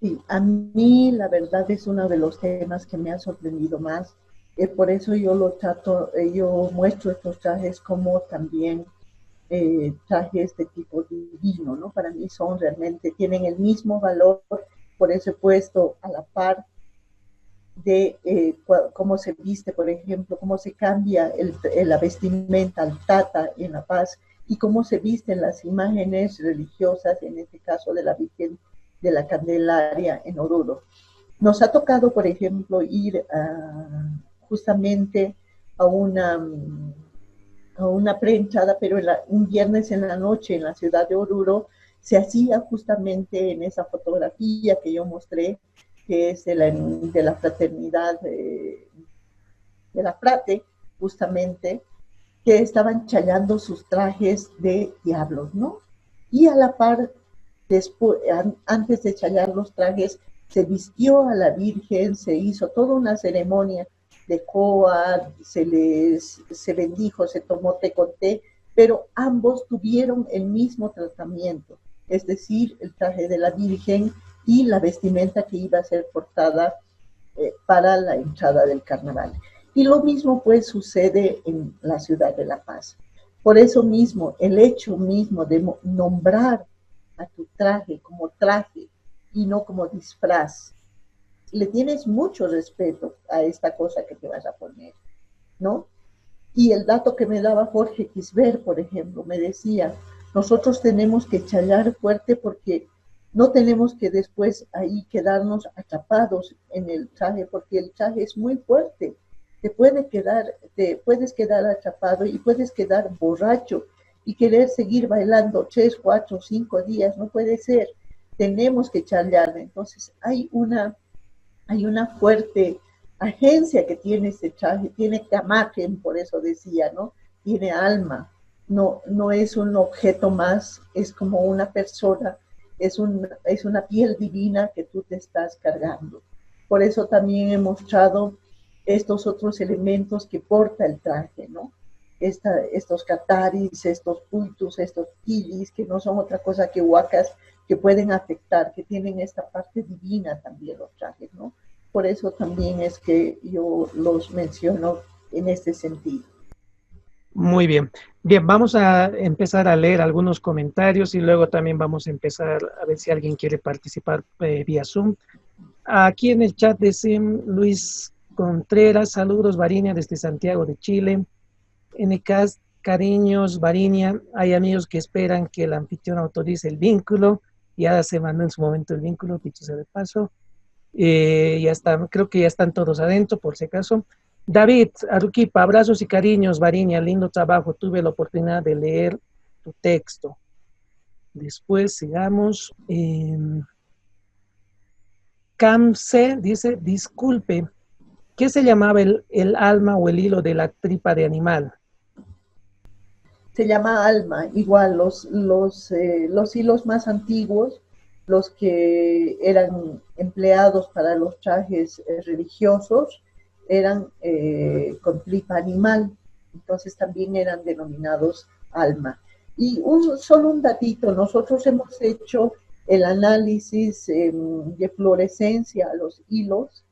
Sí, a mí la verdad es uno de los temas que me ha sorprendido más. Por eso yo lo trato, yo muestro estos trajes como también trajes de tipo divino, ¿no? Para mí son realmente, tienen el mismo valor, por eso he puesto a la par de cómo se viste, por ejemplo, cómo se cambia la vestimenta al Tata en La Paz y cómo se visten las imágenes religiosas, en este caso de la Virgen de la Candelaria en Oruro. Nos ha tocado, por ejemplo, ir justamente a una preentrada, pero un viernes en la noche en la ciudad de Oruro se hacía justamente en esa fotografía que yo mostré, que es de la fraternidad de la Frate, justamente, que estaban chayando sus trajes de diablos, ¿no? Y a la par, después, antes de chayar los trajes, se vistió a la Virgen, se hizo toda una ceremonia de coa, se bendijo, se tomó té con té, pero ambos tuvieron el mismo tratamiento, es decir, el traje de la Virgen y la vestimenta que iba a ser portada para la entrada del carnaval. Y lo mismo pues sucede en la ciudad de La Paz. Por eso mismo, el hecho mismo de nombrar a tu traje como traje y no como disfraz, le tienes mucho respeto a esta cosa que te vas a poner, ¿no? Y el dato que me daba Jorge Quisber, por ejemplo, me decía, nosotros tenemos que chayar fuerte porque no tenemos que después ahí quedarnos atrapados en el traje, porque el traje es muy fuerte. Te puedes quedar atrapado y puedes quedar borracho y querer seguir bailando 3, 4, 5 días, no puede ser. Tenemos que chayar. Entonces hay una fuerte agencia que tiene este traje, tiene camagen, por eso decía, ¿no? Tiene alma, no es un objeto más, es como una persona, es una piel divina que tú te estás cargando. Por eso también he mostrado estos otros elementos que porta el traje, ¿no? Estos cataris, estos puitus, estos kilis, que no son otra cosa que huacas que pueden afectar, que tienen esta parte divina también los trajes, ¿no? Por eso también es que yo los menciono en este sentido. Muy bien. Bien, vamos a empezar a leer algunos comentarios y luego también vamos a empezar a ver si alguien quiere participar vía Zoom. Aquí en el chat dice Luis Contreras, saludos Varinia desde Santiago de Chile. NK, cariños Varinia, hay amigos que esperan que el anfitrión autorice el vínculo, ya se mandó en su momento el vínculo, dicho sea de paso. Ya está, creo que ya están todos adentro, por si acaso. David, Aruquipa, abrazos y cariños, Varinia, lindo trabajo, tuve la oportunidad de leer tu texto. Después sigamos. Camse dice, disculpe, ¿qué se llamaba el alma o el hilo de la tripa de animal? se llama alma. Igual los hilos más antiguos, los que eran empleados para los trajes religiosos, eran con tripa animal, entonces también eran denominados alma. Y solo un datito, nosotros hemos hecho el análisis de fluorescencia a los hilos,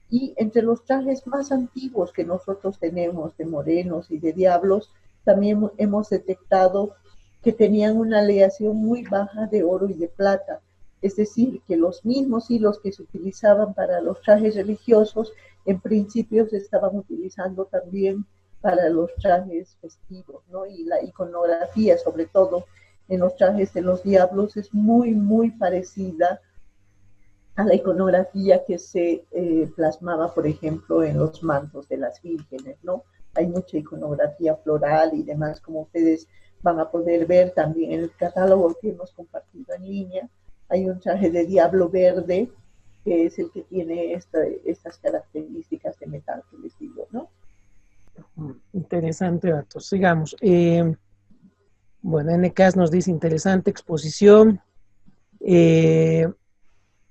y entre los trajes más antiguos que nosotros tenemos, de morenos y de diablos, también hemos detectado que tenían una aleación muy baja de oro y de plata. Es decir, que los mismos hilos que se utilizaban para los trajes religiosos, en principio se estaban utilizando también para los trajes festivos, ¿no? Y la iconografía, sobre todo en los trajes de los diablos, es muy, muy parecida a la iconografía que se plasmaba, por ejemplo, en los mantos de las vírgenes, ¿no? Hay mucha iconografía floral y demás, como ustedes van a poder ver también en el catálogo que hemos compartido en línea. Hay un traje de diablo verde, que es el que tiene estas características de metal que les digo, ¿no? Interesante dato. Sigamos. Bueno, NKS nos dice interesante exposición.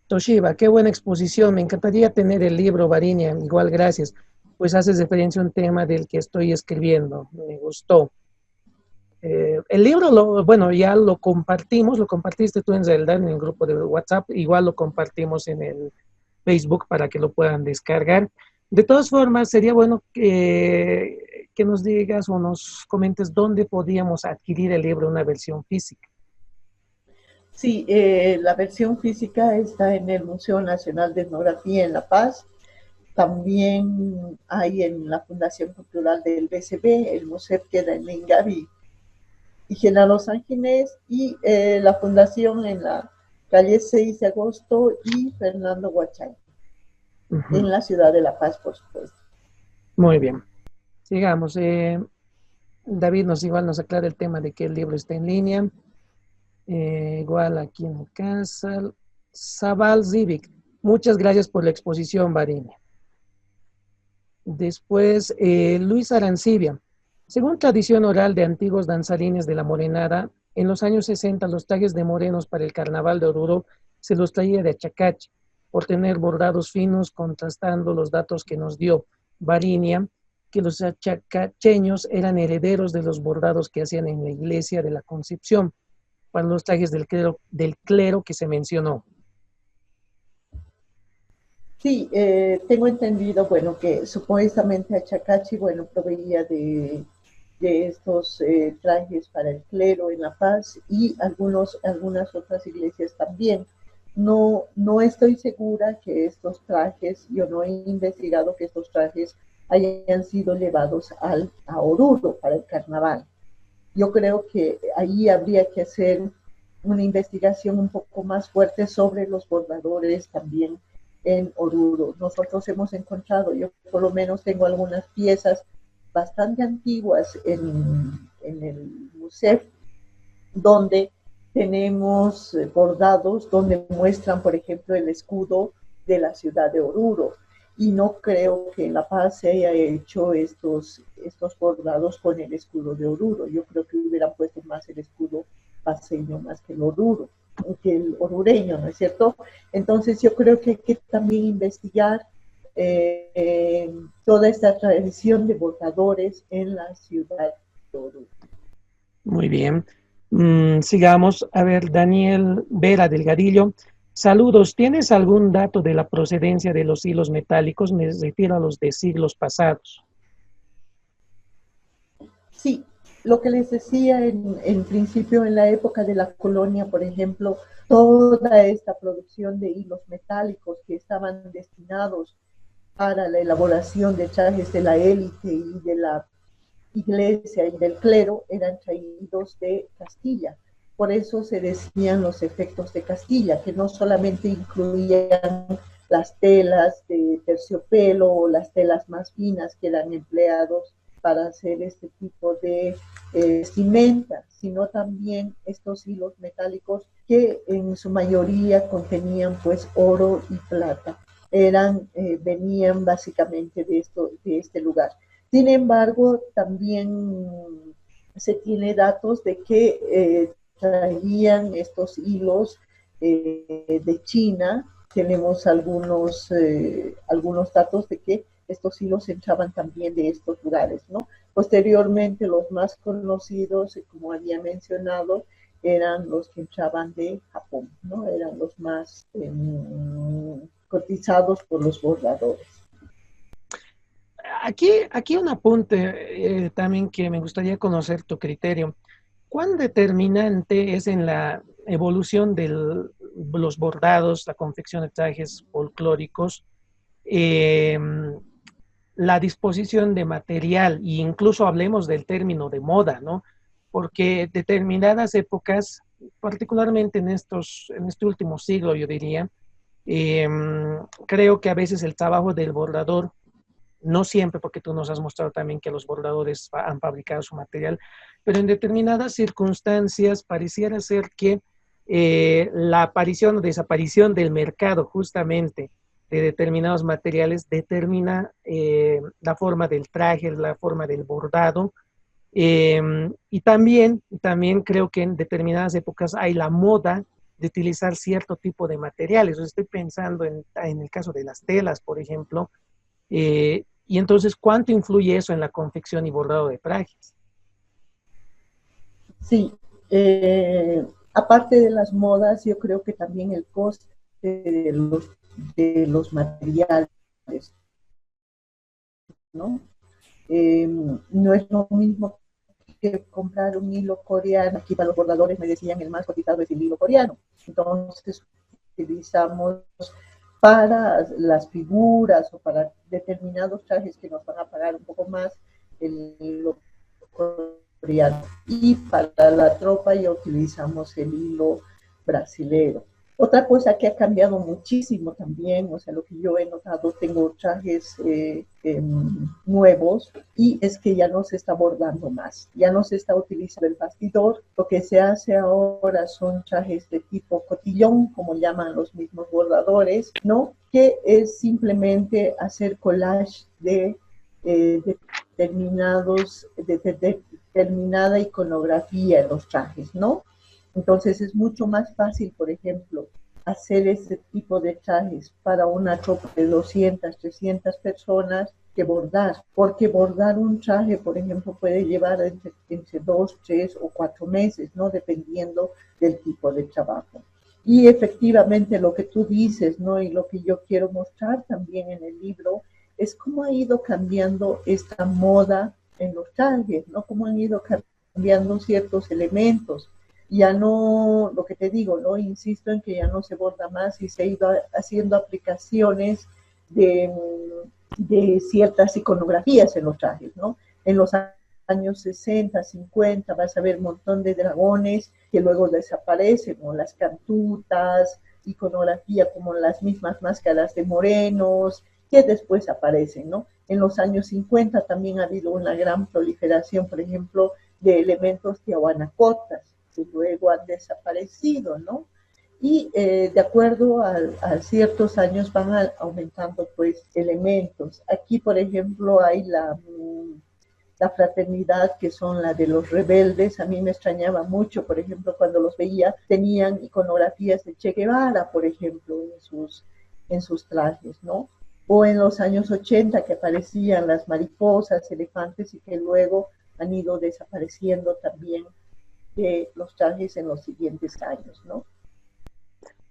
Toshiba, qué buena exposición. Me encantaría tener el libro, Varinia. Igual, gracias. Pues haces referencia a un tema del que estoy escribiendo. Me gustó. El libro, bueno, ya lo compartimos, lo compartiste tú en Zelda, en el grupo de WhatsApp. Igual lo compartimos en el Facebook para que lo puedan descargar. De todas formas, sería bueno que nos digas o nos comentes dónde podíamos adquirir el libro, una versión física. Sí, la versión física está en el Museo Nacional de Etnografía en La Paz. También hay en la Fundación Cultural del BCB, el museo queda en Ingavi y Genaro San Ginés, y la fundación en la calle 6 de agosto y Fernando Huachay, en la ciudad de La Paz, por supuesto. Muy bien. Sigamos. David igual nos aclara el tema de que el libro está en línea. Igual aquí en casa. Zabal Zivik, muchas gracias por la exposición, Varinia. Después, Luis Arancibia. Según tradición oral de antiguos danzarines de la Morenada, en los años 60 los trajes de morenos para el carnaval de Oruro se los traía de Achacachi, por tener bordados finos, contrastando los datos que nos dio Varinia, que los achacacheños eran herederos de los bordados que hacían en la iglesia de la Concepción, para los trajes del clero que se mencionó. Sí, tengo entendido, bueno, que supuestamente Achacachi, bueno, proveía de estos trajes para el clero en La Paz, y algunas otras iglesias también. No estoy segura que estos trajes, yo no he investigado que estos trajes hayan sido llevados a Oruro para el carnaval. Yo creo que ahí habría que hacer una investigación un poco más fuerte sobre los bordadores también en Oruro. Nosotros hemos encontrado, yo por lo menos tengo algunas piezas bastante antiguas en el museo, donde tenemos bordados donde muestran, por ejemplo, el escudo de la ciudad de Oruro. Y no creo que en La Paz se haya hecho estos bordados con el escudo de Oruro. Yo creo que hubieran puesto más el escudo paceño más que el Oruro, que el orureño, ¿no es cierto? Entonces yo creo que hay que también investigar toda esta tradición de bordadores en la ciudad de Oruro. Muy bien. Sigamos. A ver, Daniel Vera Delgadillo. Saludos. ¿Tienes algún dato de la procedencia de los hilos metálicos? Me refiero a los de siglos pasados. Sí, lo que les decía en principio, en la época de la colonia, por ejemplo, toda esta producción de hilos metálicos que estaban destinados para la elaboración de trajes de la élite y de la iglesia y del clero eran traídos de Castilla. Por eso se decían los efectos de Castilla, que no solamente incluían las telas de terciopelo o las telas más finas que eran empleados para hacer este tipo de vestimenta, sino también estos hilos metálicos que en su mayoría contenían pues oro y plata. Venían básicamente de este lugar. Sin embargo, también se tiene datos de que traían estos hilos de China. Tenemos algunos datos de que estos hilos entraban también de estos lugares, ¿no? Posteriormente, los más conocidos, como había mencionado, eran los que entraban de Japón, ¿no? Eran los más cotizados por los bordadores. Aquí un apunte también que me gustaría conocer tu criterio. ¿Cuán determinante es en la evolución de los bordados, la confección de trajes folclóricos, eh, la disposición de material, e incluso hablemos del término de moda, ¿no? Porque determinadas épocas, particularmente en este último siglo, yo diría, eh, creo que a veces el trabajo del bordador, no siempre, porque tú nos has mostrado también que los bordadores han fabricado su material, pero en determinadas circunstancias pareciera ser que la aparición o desaparición del mercado justamente de determinados materiales determina la forma del traje, la forma del bordado, y también creo que en determinadas épocas hay la moda de utilizar cierto tipo de materiales. Estoy pensando en el caso de las telas, por ejemplo, y entonces, ¿cuánto influye eso en la confección y bordado de trajes? Sí, aparte de las modas, yo creo que también el coste de los materiales, ¿no? No es lo mismo que comprar un hilo coreano. Aquí para los bordadores me decían el más cotizado es el hilo coreano. Entonces utilizamos para las figuras o para determinados trajes que nos van a pagar un poco más el hilo coreano. Y para la tropa ya utilizamos el hilo brasilero. Otra cosa que ha cambiado muchísimo también, o sea, lo que yo he notado, tengo trajes nuevos, y es que ya no se está bordando más, ya no se está utilizando el bastidor. Lo que se hace ahora son trajes de tipo cotillón, como llaman los mismos bordadores, ¿no? Que es simplemente hacer collage de determinada iconografía en los trajes, ¿no? Entonces es mucho más fácil, por ejemplo, hacer este tipo de trajes para una tropa de 200, 300 personas que bordar, porque bordar un traje, por ejemplo, puede llevar entre 2, 3 o 4 meses, ¿no? Dependiendo del tipo de trabajo. Y efectivamente lo que tú dices, ¿no? Y lo que yo quiero mostrar también en el libro es cómo ha ido cambiando esta moda en los trajes, ¿no? Cómo han ido cambiando ciertos elementos. Ya no, lo que te digo, ¿no? Insisto en que ya no se borda más y se ha ido haciendo aplicaciones de ciertas iconografías en los trajes, ¿no? En los años 60, 50 vas a ver un montón de dragones que luego desaparecen, o las cantutas, iconografía como las mismas máscaras de morenos, que después aparecen, ¿no? En los años 50 también ha habido una gran proliferación, por ejemplo, de elementos tiahuanacotas, que luego han desaparecido, ¿no? Y de acuerdo a ciertos años van aumentando pues elementos. Aquí, por ejemplo, hay la fraternidad, que son la de los rebeldes. A mí me extrañaba mucho, por ejemplo, cuando los veía, tenían iconografías de Che Guevara, por ejemplo, en sus trajes, ¿no? O en los años 80 que aparecían las mariposas, elefantes, y que luego han ido desapareciendo también de los trajes en los siguientes años, ¿no?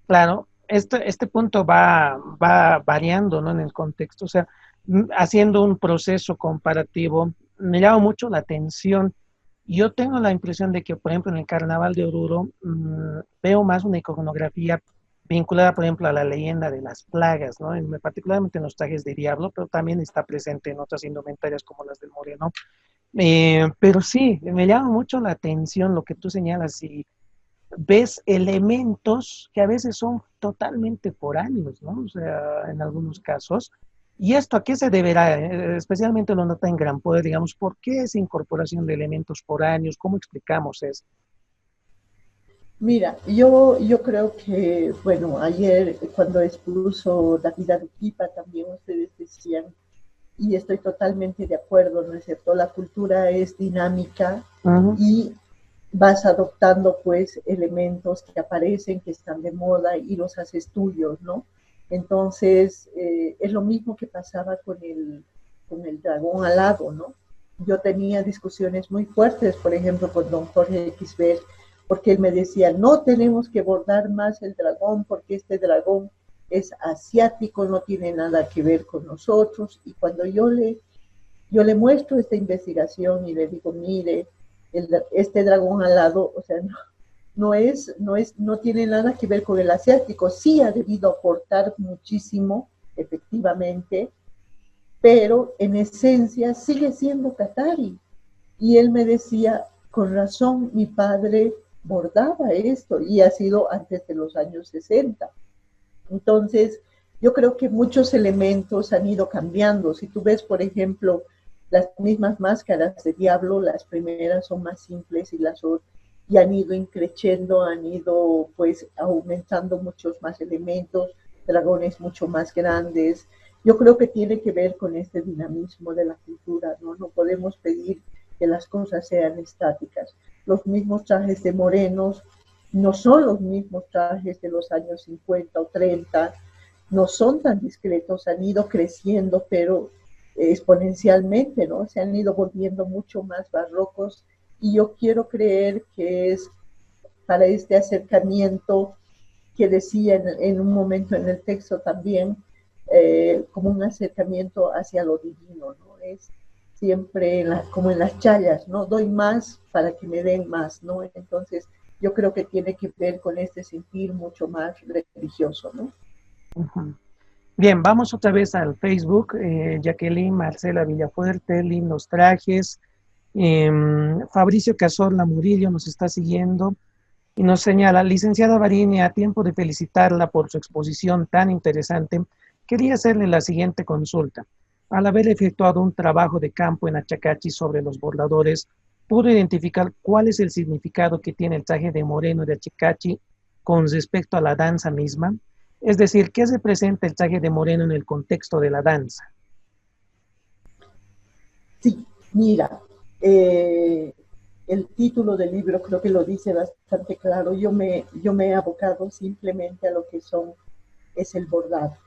Claro, este punto va variando, ¿no? En el contexto, o sea, haciendo un proceso comparativo, me llama mucho la atención. Yo tengo la impresión de que, por ejemplo, en el Carnaval de Oruro, veo más una iconografía vinculada, por ejemplo, a la leyenda de las plagas, ¿no? Particularmente en los trajes de diablo, pero también está presente en otras indumentarias como las del Moreno. Pero sí, me llama mucho la atención lo que tú señalas, y ves elementos que a veces son totalmente foráneos, ¿no? O sea, en algunos casos. ¿Y esto a qué se deberá? Especialmente lo nota en Gran Poder, digamos, ¿por qué esa incorporación de elementos foráneos? ¿Cómo explicamos eso? Mira, yo creo que, bueno, ayer cuando expuso David Arequipa también ustedes decían, y estoy totalmente de acuerdo, ¿no es cierto? La cultura es dinámica y vas adoptando pues elementos que aparecen, que están de moda y los haces tuyos, ¿no? Entonces, es lo mismo que pasaba con el dragón alado, ¿no? Yo tenía discusiones muy fuertes, por ejemplo, con don Jorge Xber, porque él me decía, no tenemos que bordar más el dragón porque este dragón es asiático, no tiene nada que ver con nosotros. Y cuando yo le muestro esta investigación y le digo, mire, este dragón alado, o sea, no tiene nada que ver con el asiático, sí ha debido aportar muchísimo, efectivamente, pero en esencia sigue siendo Qatari. Y él me decía, con razón, mi padre bordaba esto, y ha sido antes de los años 60. Entonces, yo creo que muchos elementos han ido cambiando. Si tú ves, por ejemplo, las mismas máscaras de diablo, las primeras son más simples y han ido increciendo, han ido pues aumentando muchos más elementos, dragones mucho más grandes. Yo creo que tiene que ver con este dinamismo de la cultura, ¿no? No podemos pedir que las cosas sean estáticas. Los mismos trajes de morenos no son los mismos trajes de los años 50 o 30, no son tan discretos, han ido creciendo, pero exponencialmente, ¿no? Se han ido volviendo mucho más barrocos, y yo quiero creer que es para este acercamiento que decía en un momento en el texto también, como un acercamiento hacia lo divino, ¿no? Es siempre como en las chayas, ¿no? Doy más para que me den más, ¿no? Entonces, yo creo que tiene que ver con este sentir mucho más religioso, ¿no? Bien, vamos otra vez al Facebook. Jacqueline Marcela Villafuerte, lindos trajes. Fabricio Cazorla Murillo nos está siguiendo y nos señala, licenciada Varini, a tiempo de felicitarla por su exposición tan interesante, quería hacerle la siguiente consulta. Al haber efectuado un trabajo de campo en Achacachi sobre los bordadores, ¿pudo identificar cuál es el significado que tiene el traje de moreno de Achacachi con respecto a la danza misma? Es decir, ¿qué representa el traje de moreno en el contexto de la danza? Sí, mira, el título del libro creo que lo dice bastante claro. Yo me he abocado simplemente a lo que es el bordado.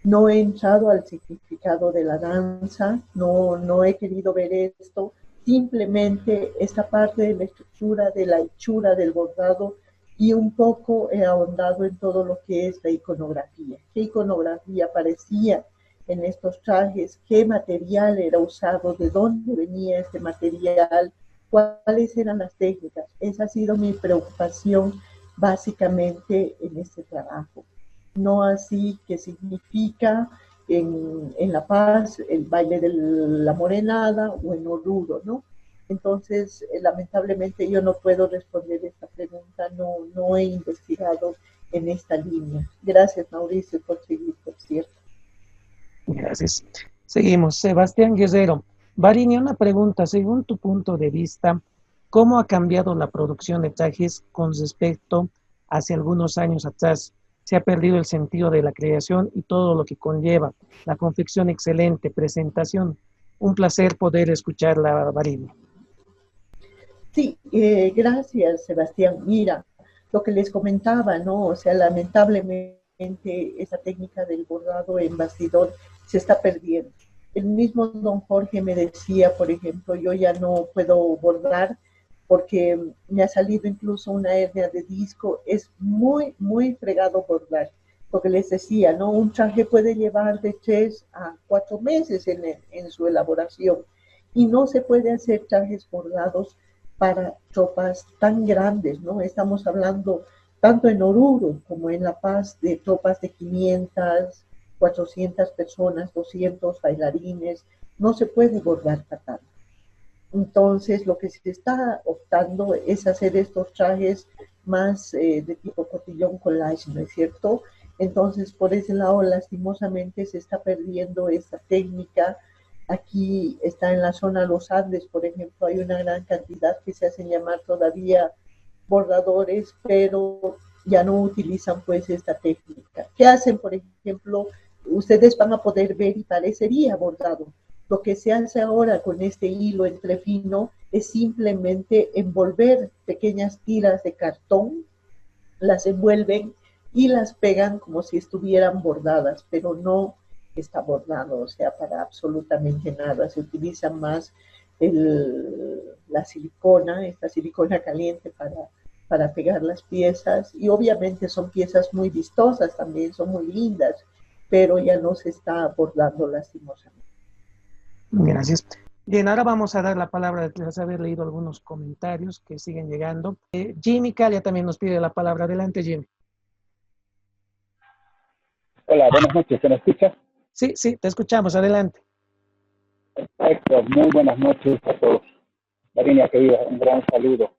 No he entrado al significado de la danza, no he querido ver esto, simplemente esta parte de la estructura, de la hechura del bordado, y un poco he ahondado en todo lo que es la iconografía. ¿Qué iconografía aparecía en estos trajes? ¿Qué material era usado? ¿De dónde venía este material? ¿Cuáles eran las técnicas? Esa ha sido mi preocupación básicamente en este trabajo. No así que significa en La Paz el baile de la morenada o en Oruro, ¿no? Entonces, lamentablemente yo no puedo responder esta pregunta, no he investigado en esta línea. Gracias, Mauricio, por seguir, por cierto. Gracias. Seguimos. Sebastián Guerrero. Varini, una pregunta. Según tu punto de vista, ¿cómo ha cambiado la producción de trajes con respecto hace algunos años atrás? Se ha perdido el sentido de la creación y todo lo que conlleva. La confección excelente, presentación. Un placer poder escucharla, Varini. Sí, gracias, Sebastián. Mira, lo que les comentaba, ¿no? O sea, lamentablemente esa técnica del bordado en bastidor se está perdiendo. El mismo don Jorge me decía, por ejemplo, yo ya no puedo bordar porque me ha salido incluso una hernia de disco. Es muy, muy fregado bordar. Lo que les decía, ¿no? Un traje puede llevar de 3 a 4 meses en su elaboración, y no se puede hacer trajes bordados para tropas tan grandes, ¿no? Estamos hablando tanto en Oruro como en La Paz de tropas de 500, 400 personas, 200 bailarines. No se puede bordar para. Entonces, lo que se está optando es hacer estos trajes más de tipo cotillón collage, ¿no es cierto? Entonces, por ese lado, lastimosamente se está perdiendo esta técnica. Aquí está en la zona de los Andes, por ejemplo, hay una gran cantidad que se hacen llamar todavía bordadores, pero ya no utilizan pues esta técnica. ¿Qué hacen, por ejemplo? Ustedes van a poder ver y parecería bordado, Lo que se hace ahora con este hilo entrefino es simplemente envolver pequeñas tiras de cartón, las envuelven y las pegan como si estuvieran bordadas, pero no está bordado, o sea, para absolutamente nada. Se utiliza más la silicona, esta silicona caliente para pegar las piezas, y obviamente son piezas muy vistosas también, son muy lindas, pero ya no se está bordando lastimosamente. Gracias. Bien, ahora vamos a dar la palabra tras haber leído algunos comentarios que siguen llegando. Jimmy Calia también nos pide la palabra. Adelante, Jimmy. Hola, buenas noches, ¿se me escucha? Sí, sí, te escuchamos, adelante. Perfecto, muy buenas noches a todos. Marinia, querida, un gran saludo.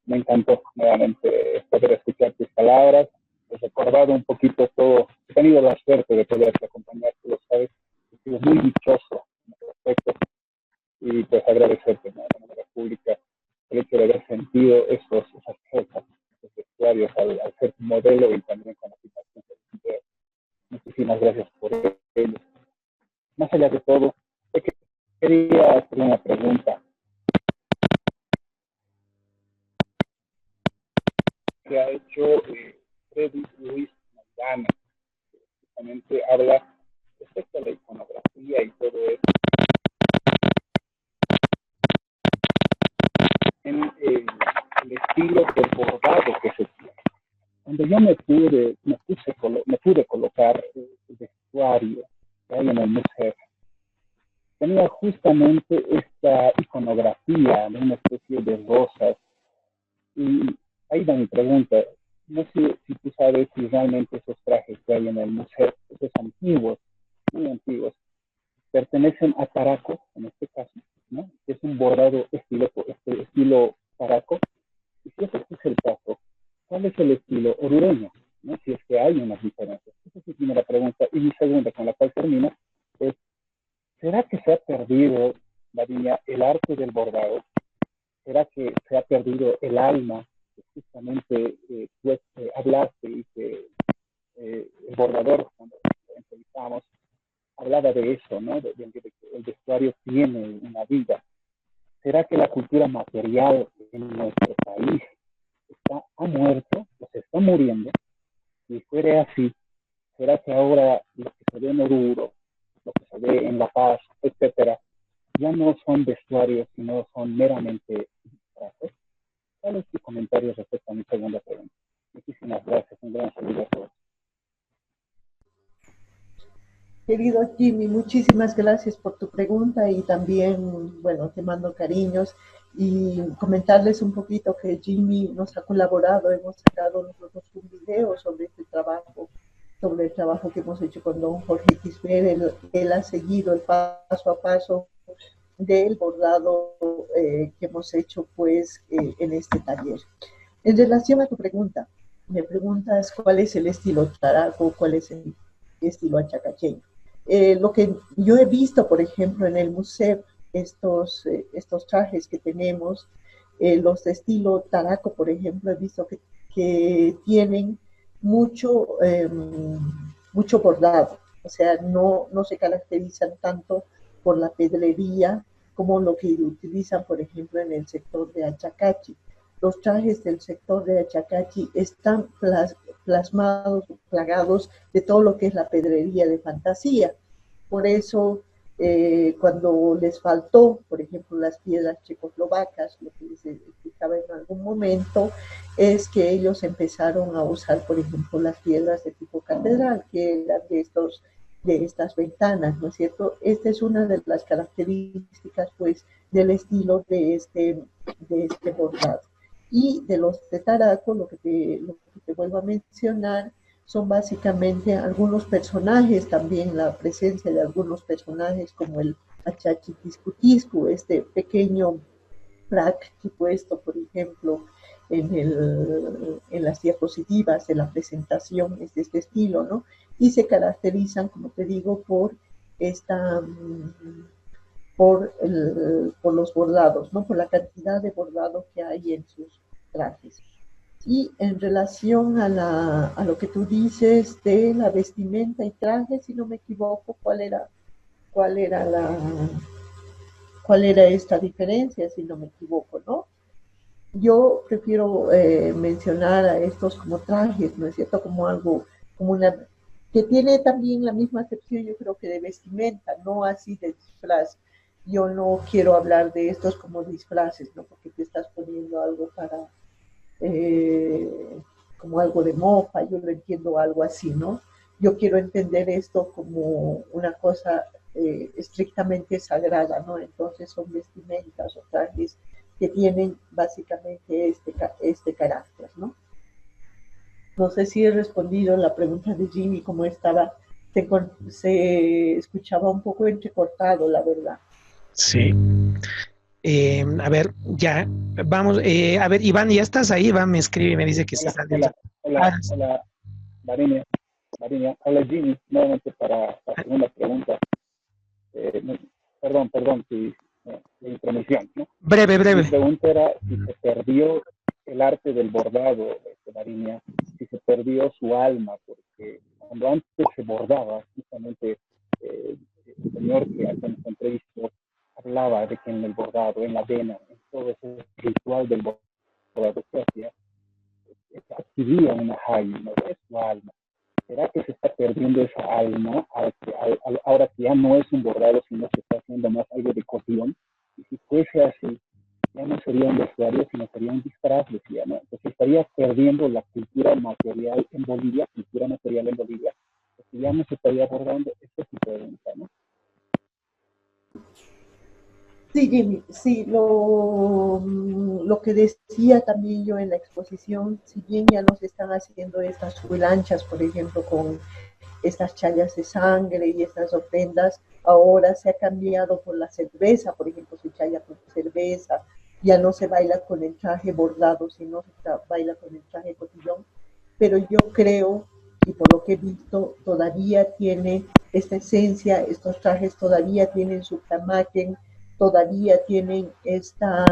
Me encantó nuevamente poder escuchar tus palabras. He recordado un poquito todo. He tenido la suerte de poderte acompañar, tú lo sabes. He sido muy dichoso en ese aspecto. Y pues agradecerte, ¿no?, de manera pública el hecho de haber sentido esas cosas, esos vestuarios al ser tu modelo y también con la situación de. Muchísimas gracias por ello. Más allá de todo, quería hacer una pregunta que ha hecho Freddy Luis Maidana, que justamente habla respecto a la iconografía y todo eso en el estilo del bordado que se tiene. Cuando yo me pude colocar el vestuario que hay en el museo, tenía justamente esta iconografía de una especie de rosas. Y ahí va mi pregunta. No sé si tú sabes si realmente esos trajes que hay en el museo, esos antiguos, muy antiguos, pertenecen a Taraco, en este caso, ¿no? Es un bordado estilo Taraco. Y si ese es el caso, ¿cuál es el estilo orureño? ¿No? Si es que hay unas diferencias. Esa es mi primera pregunta. Y mi segunda, con la cual termino, es, ¿será que se ha perdido, Lavinia, el arte del bordado? ¿Será que se ha perdido el alma que justamente hablaste y que el bordador, cuando lo entrevistamos, hablaba de eso, ¿no? De que el vestuario tiene una vida. ¿Será que la cultura material en nuestro país ha muerto o se está muriendo? Si fuera así, ¿será que ahora lo que se ve en Oruro, lo que se ve en La Paz, etcétera, ya no son vestuarios, sino son meramente trajes? ¿Cuál es tu comentario respecto a mi segunda pregunta? Muchísimas gracias, un gran saludo a todos. Querido Jimmy, muchísimas gracias por tu pregunta y también, bueno, te mando cariños y comentarles un poquito que Jimmy nos ha colaborado, hemos sacado nosotros un video sobre este trabajo, sobre el trabajo que hemos hecho con don Jorge Quisper. Él ha seguido el paso a paso del bordado que hemos hecho pues en este taller. En relación a tu pregunta, me preguntas cuál es el estilo taraco, cuál es el estilo achacacheño. Lo que yo he visto, por ejemplo, en el museo, estos trajes que tenemos, los de estilo taraco, por ejemplo, he visto que tienen mucho bordado, o sea, no se caracterizan tanto por la pedrería como lo que utilizan, por ejemplo, en el sector de Achacachi. Los trajes del sector de Achacachi están plasmados, plagados de todo lo que es la pedrería de fantasía. Por eso, cuando les faltó, por ejemplo, las piedras checoslovacas, lo que les explicaba en algún momento, es que ellos empezaron a usar, por ejemplo, las piedras de tipo catedral, que eran de estas ventanas, ¿no es cierto? Esta es una de las características, pues, del estilo de este bordado. Y de los de taraco, lo que te vuelvo a mencionar, son básicamente algunos personajes, también la presencia de algunos personajes como el Achachitiscutiscu, este pequeño frac que he puesto, por ejemplo, en las diapositivas de la presentación, es de este estilo, ¿no? Y se caracterizan, como te digo, por los bordados, ¿no? Por la cantidad de bordados que hay en sus trajes. Y en relación a lo que tú dices de la vestimenta y traje, si no me equivoco, ¿cuál era cuál era cuál era esta diferencia, si no me equivoco, ¿no? Yo prefiero mencionar a estos como trajes, ¿no es cierto? Como algo, como una, que tiene también la misma acepción, yo creo que de vestimenta, no así de disfraz. Yo no quiero hablar de estos como disfraces, ¿no? Porque te estás poniendo algo para, eh, como algo de mofa, yo lo entiendo algo así, ¿no? Yo quiero entender esto como una cosa estrictamente sagrada, ¿no? Entonces son vestimentas o trajes que tienen básicamente este carácter, ¿no? No sé si he respondido la pregunta de Jimmy, cómo estaba, se escuchaba un poco entrecortado, la verdad. Sí. A ver, ya, vamos, a ver, Iván, ¿ya estás ahí? Iván me escribe y me dice que sí Hola, está dentro. hola, hola, Ahora sí. hola, Varinia, Varinia. Hola, Jimmy, nuevamente para la segunda pregunta. Perdón, si, de intromisión, ¿no? Breve, Mi breve. pregunta era si se perdió el arte del bordado, Varinia, si se perdió su alma, porque cuando antes se bordaba, justamente el señor que hace nuestra entrevista hablaba de que en el bordado, en la vena, en todo ese ritual del bordado que hacía, adquiría una alma, es su alma. ¿Será que se está perdiendo esa alma ahora que ya no es un bordado, sino se está haciendo más algo de cotillón? Y si fuese así, ya no sería un vestuario, sino sería un disfraz, decía, ¿no? Entonces estaría perdiendo la cultura material en Bolivia, porque ya no se estaría bordando. Esta es mi pregunta, ¿no? Sí, Jimmy, sí, lo que decía también yo en la exposición, si bien ya no se están haciendo estas lanchas, por ejemplo, con estas chayas de sangre y estas ofrendas, ahora se ha cambiado por la cerveza, por ejemplo, se chaya con cerveza, ya no se baila con el traje bordado, sino se baila con el traje cotillón, pero yo creo, y por lo que he visto, todavía tiene esta esencia, estos trajes todavía tienen su tamaken, todavía tienen esta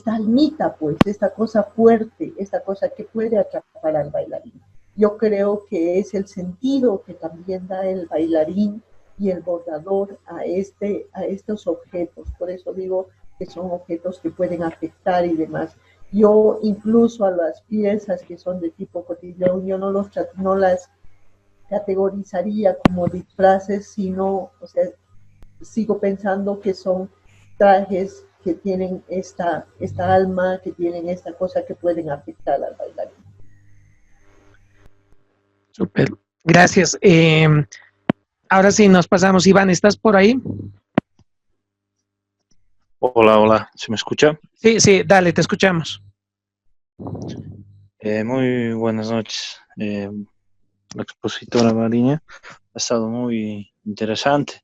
almita, pues, esta cosa fuerte, esta cosa que puede atrapar al bailarín. Yo creo que es el sentido que también da el bailarín y el bordador a estos objetos. Por eso digo que son objetos que pueden afectar y demás. Yo incluso a las piezas que son de tipo cotillón, yo no las categorizaría como disfraces, sino, o sea, sigo pensando que son trajes que tienen esta alma, que tienen esta cosa que pueden afectar al bailarín. Súper. Gracias. Ahora sí, nos pasamos. Iván, ¿estás por ahí? Hola, hola, ¿se me escucha? Sí, sí, dale, te escuchamos. Muy buenas noches. La expositora Mariña ha estado muy interesante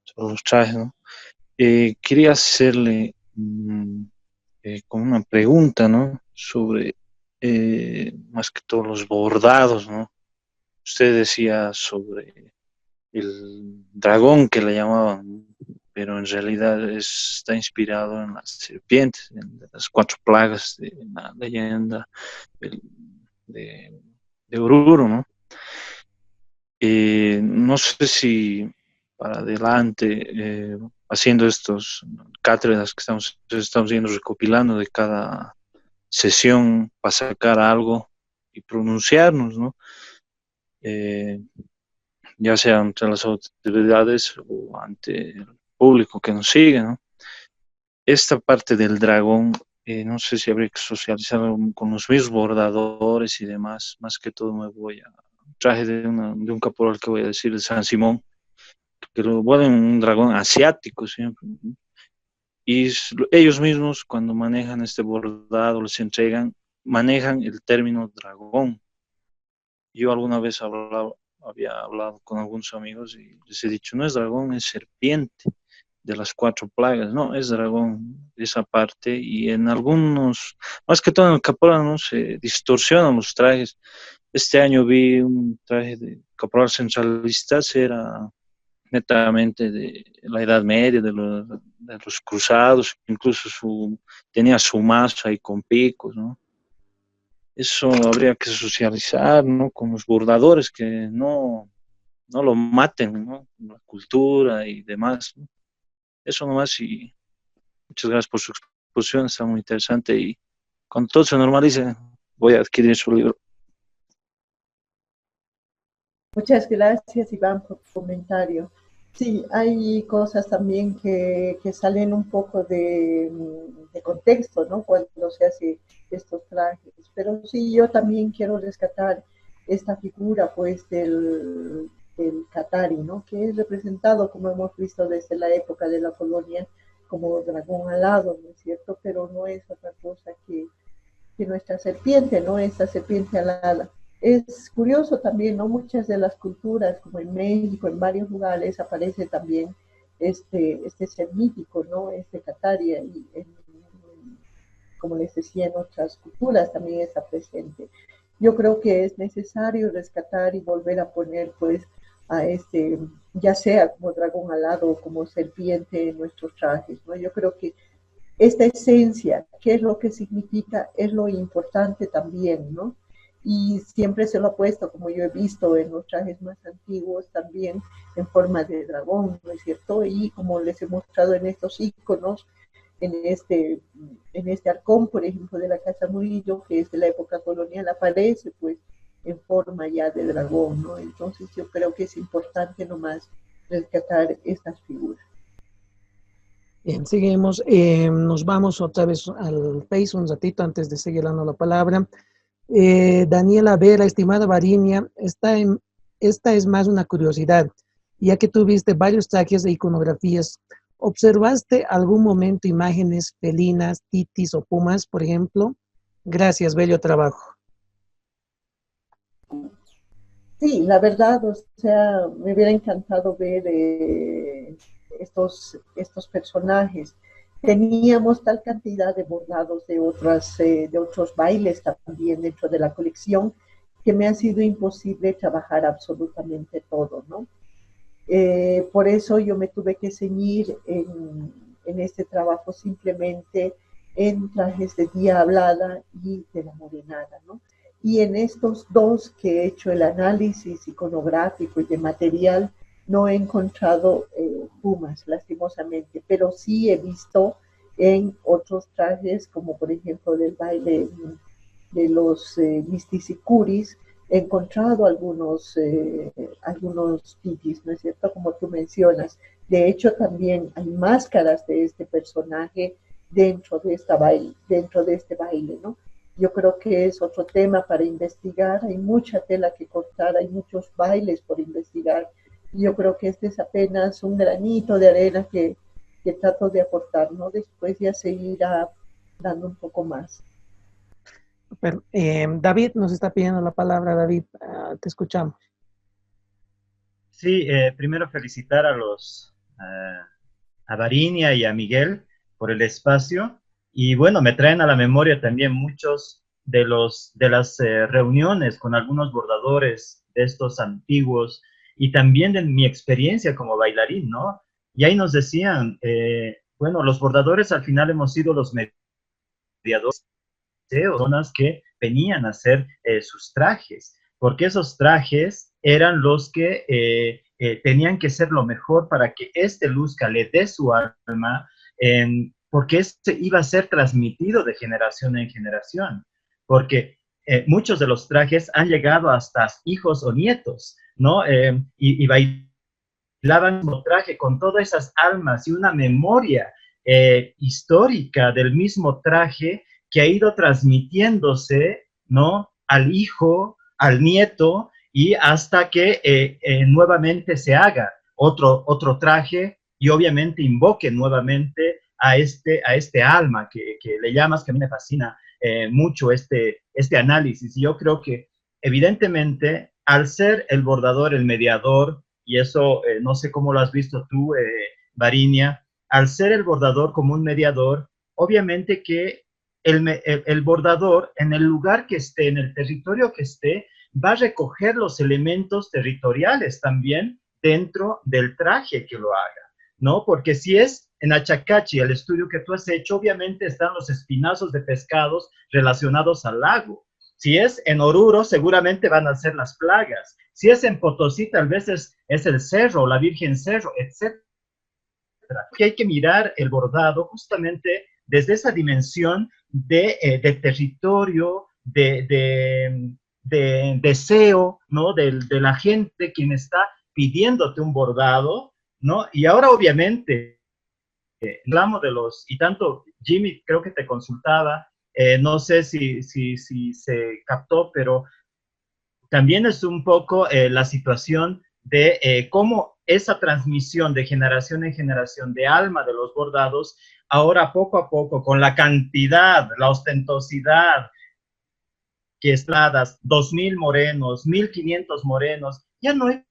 sobre los trajes, ¿no? Quería hacerle como una pregunta, ¿no? Sobre más que todo los bordados, ¿no? Usted decía sobre el dragón que le llamaban, pero en realidad está inspirado en las serpientes, en las cuatro plagas de la leyenda de, de Oruro, ¿no? No sé si para adelante, haciendo estos cátedras que estamos yendo recopilando de cada sesión para sacar algo y pronunciarnos, ¿no? Eh, ya sea ante las autoridades o ante el público que nos sigue, ¿no? Esta parte del dragón, no sé si habría que socializarlo con los mismos bordadores y demás, más que todo me voy a traje de un caporal que voy a decir, de San Simón, que lo vuelven un dragón asiático siempre, ¿no? Y ellos mismos cuando manejan este bordado, les entregan, manejan el término dragón. Yo alguna vez había hablado con algunos amigos y les he dicho, no es dragón, es serpiente de las cuatro plagas, no, es dragón esa parte y en algunos, más que todo en el caporal, ¿no? Se distorsionan los trajes. Este año vi un traje de caporal centralista, era netamente de la Edad Media, de los cruzados, incluso tenía su mazo ahí con picos, ¿no? Eso habría que socializar, ¿no? Con los bordadores que no no lo maten, ¿no? La cultura y demás, ¿no? Eso nomás y muchas gracias por su exposición, está muy interesante y cuando todo se normalice voy a adquirir su libro. Muchas gracias, Iván, por tu comentario. Sí, hay cosas también que salen un poco de contexto, ¿no? Cuando se hace estos trajes. Pero sí, yo también quiero rescatar esta figura, pues, del Qatari, ¿no? Que es representado, como hemos visto desde la época de la colonia, como dragón alado, ¿no es cierto? Pero no es otra cosa que nuestra serpiente, ¿no? Esta serpiente alada. Es curioso también, ¿no? Muchas de las culturas, como en México, en varios lugares, aparece también este ser mítico, ¿no? Este Cataria, y como les decía, en otras culturas también está presente. Yo creo que es necesario rescatar y volver a poner, pues, a ya sea como dragón alado o como serpiente en nuestros trajes, ¿no? Yo creo que esta esencia, qué es lo que significa, es lo importante también, ¿no? Y siempre se lo ha puesto, como yo he visto en los trajes más antiguos, también en forma de dragón, ¿no es cierto? Y como les he mostrado en estos iconos, en este arcón, por ejemplo, de la Casa Murillo, que es de la época colonial, aparece pues en forma ya de dragón, ¿no? Entonces yo creo que es importante nomás rescatar estas figuras. Bien, seguimos. Nos vamos otra vez al Face un ratito antes de seguir dando la palabra. Daniela Vera, estimada Varinia, esta es más una curiosidad, ya que tuviste varios trajes de iconografías. ¿Observaste algún momento imágenes felinas, titis o pumas, por ejemplo? Gracias, bello trabajo. Sí, la verdad, o sea, me hubiera encantado ver estos personajes. Teníamos tal cantidad de bordados de otros bailes también dentro de la colección que me ha sido imposible trabajar absolutamente todo, ¿no? Por eso yo me tuve que ceñir en este trabajo simplemente en trajes de Diablada y de la Morenada, ¿no? Y en estos dos que he hecho el análisis iconográfico y de material, no he encontrado pumas, lastimosamente, pero sí he visto en otros trajes, como por ejemplo del baile de los Misticicuris, he encontrado algunos titis, ¿no es cierto? Como tú mencionas. De hecho, también hay máscaras de este personaje dentro de este baile, ¿no? Yo creo que es otro tema para investigar, hay mucha tela que cortar, hay muchos bailes por investigar. Yo creo que este es apenas un granito de arena que trato de aportar, ¿no? Después ya seguirá dando un poco más. Pero, David nos está pidiendo la palabra. David, te escuchamos. Sí, primero felicitar a Varinia y a Miguel por el espacio. Y bueno, me traen a la memoria también muchos de las reuniones con algunos bordadores de estos antiguos y también de mi experiencia como bailarín, ¿no? Y ahí nos decían, bueno, los bordadores al final hemos sido los mediadores, personas que venían a hacer sus trajes, porque esos trajes eran los que tenían que ser lo mejor para que este luzca, le dé su alma, porque este iba a ser transmitido de generación en generación, porque muchos de los trajes han llegado hasta hijos o nietos, ¿no? Y bailaban el mismo traje con todas esas almas y una memoria histórica del mismo traje que ha ido transmitiéndose, ¿no? Al hijo, al nieto, y hasta que nuevamente se haga otro traje y obviamente invoque nuevamente a este alma que le llamas, que a mí me fascina mucho este análisis. Y yo creo que evidentemente al ser el bordador, el mediador, y eso no sé cómo lo has visto tú, Varinia, al ser el bordador como un mediador, obviamente que el bordador, en el lugar que esté, en el territorio que esté, va a recoger los elementos territoriales también dentro del traje que lo haga, ¿no? Porque si es en Achacachi, el estudio que tú has hecho, obviamente están los espinazos de pescados relacionados al lago. Si es en Oruro, seguramente van a ser las plagas. Si es en Potosí, tal vez es el cerro, la Virgen Cerro, etc. Que hay que mirar el bordado justamente desde esa dimensión de territorio, de deseo, ¿no? De la gente quien está pidiéndote un bordado, ¿no? Y ahora obviamente hablamos de los, y tanto Jimmy creo que te consultaba, no sé si se captó, pero también es un poco la situación de cómo esa transmisión de generación en generación de alma de los bordados, ahora poco a poco, con la cantidad, la ostentosidad que estradas, 2.000 morenos, 1.500 morenos, ya no es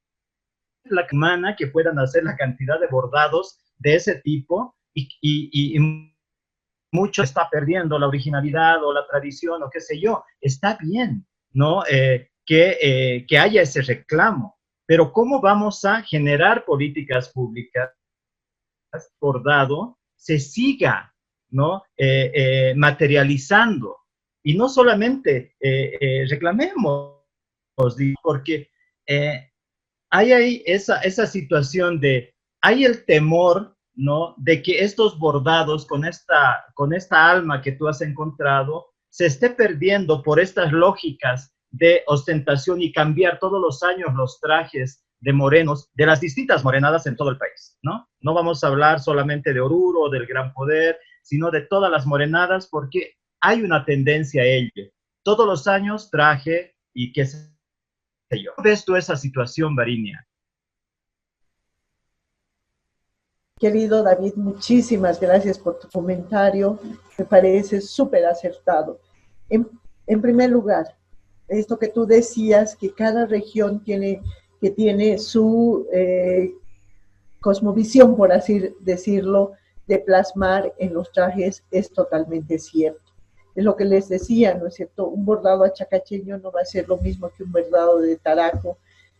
la humana que puedan hacer la cantidad de bordados de ese tipo y mucho está perdiendo la originalidad o la tradición o qué sé yo. Está bien, ¿no? Que haya ese reclamo, pero ¿cómo vamos a generar políticas públicas bordado se siga, ¿no? Materializando? Y no solamente reclamemos, porque hay ahí esa situación de, hay el temor, ¿no? De que estos bordados con esta alma que tú has encontrado se esté perdiendo por estas lógicas de ostentación y cambiar todos los años los trajes de morenos, de las distintas morenadas en todo el país, ¿no? No vamos a hablar solamente de Oruro o del Gran Poder, sino de todas las morenadas, porque hay una tendencia a ello. Todos los años traje y qué sé yo. ¿Cómo ves tú esa situación, Varinia? Querido David, muchísimas gracias por tu comentario. Me parece súper acertado. En primer lugar, esto que tú decías, que cada región tiene su cosmovisión, por así decirlo, de plasmar en los trajes, es totalmente cierto. Es lo que les decía, ¿no es cierto? Un bordado achacacheño no va a ser lo mismo que un bordado de Taraco,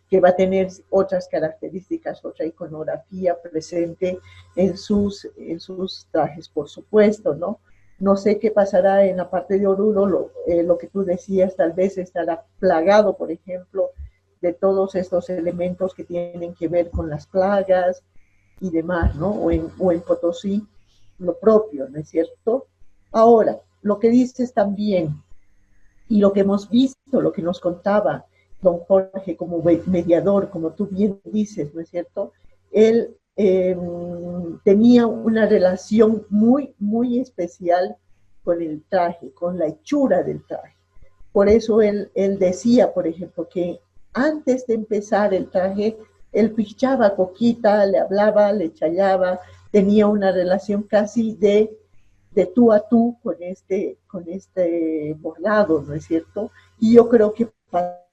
que va a tener otras características, otra iconografía presente en sus trajes, por supuesto, ¿no? No sé qué pasará en la parte de Oruro, lo que tú decías, tal vez estará plagado, por ejemplo, de todos estos elementos que tienen que ver con las plagas y demás, ¿no? O en Potosí, lo propio, ¿no es cierto? Ahora, lo que dices también, y lo que hemos visto, lo que nos contaba don Jorge como mediador, como tú bien dices, ¿no es cierto? Él tenía una relación muy, muy especial con el traje, con la hechura del traje. Por eso él decía, por ejemplo, que antes de empezar el traje, él pichaba a Coquita, le hablaba, le chayaba, tenía una relación casi de tú a tú con este bordado, ¿no es cierto? Y yo creo que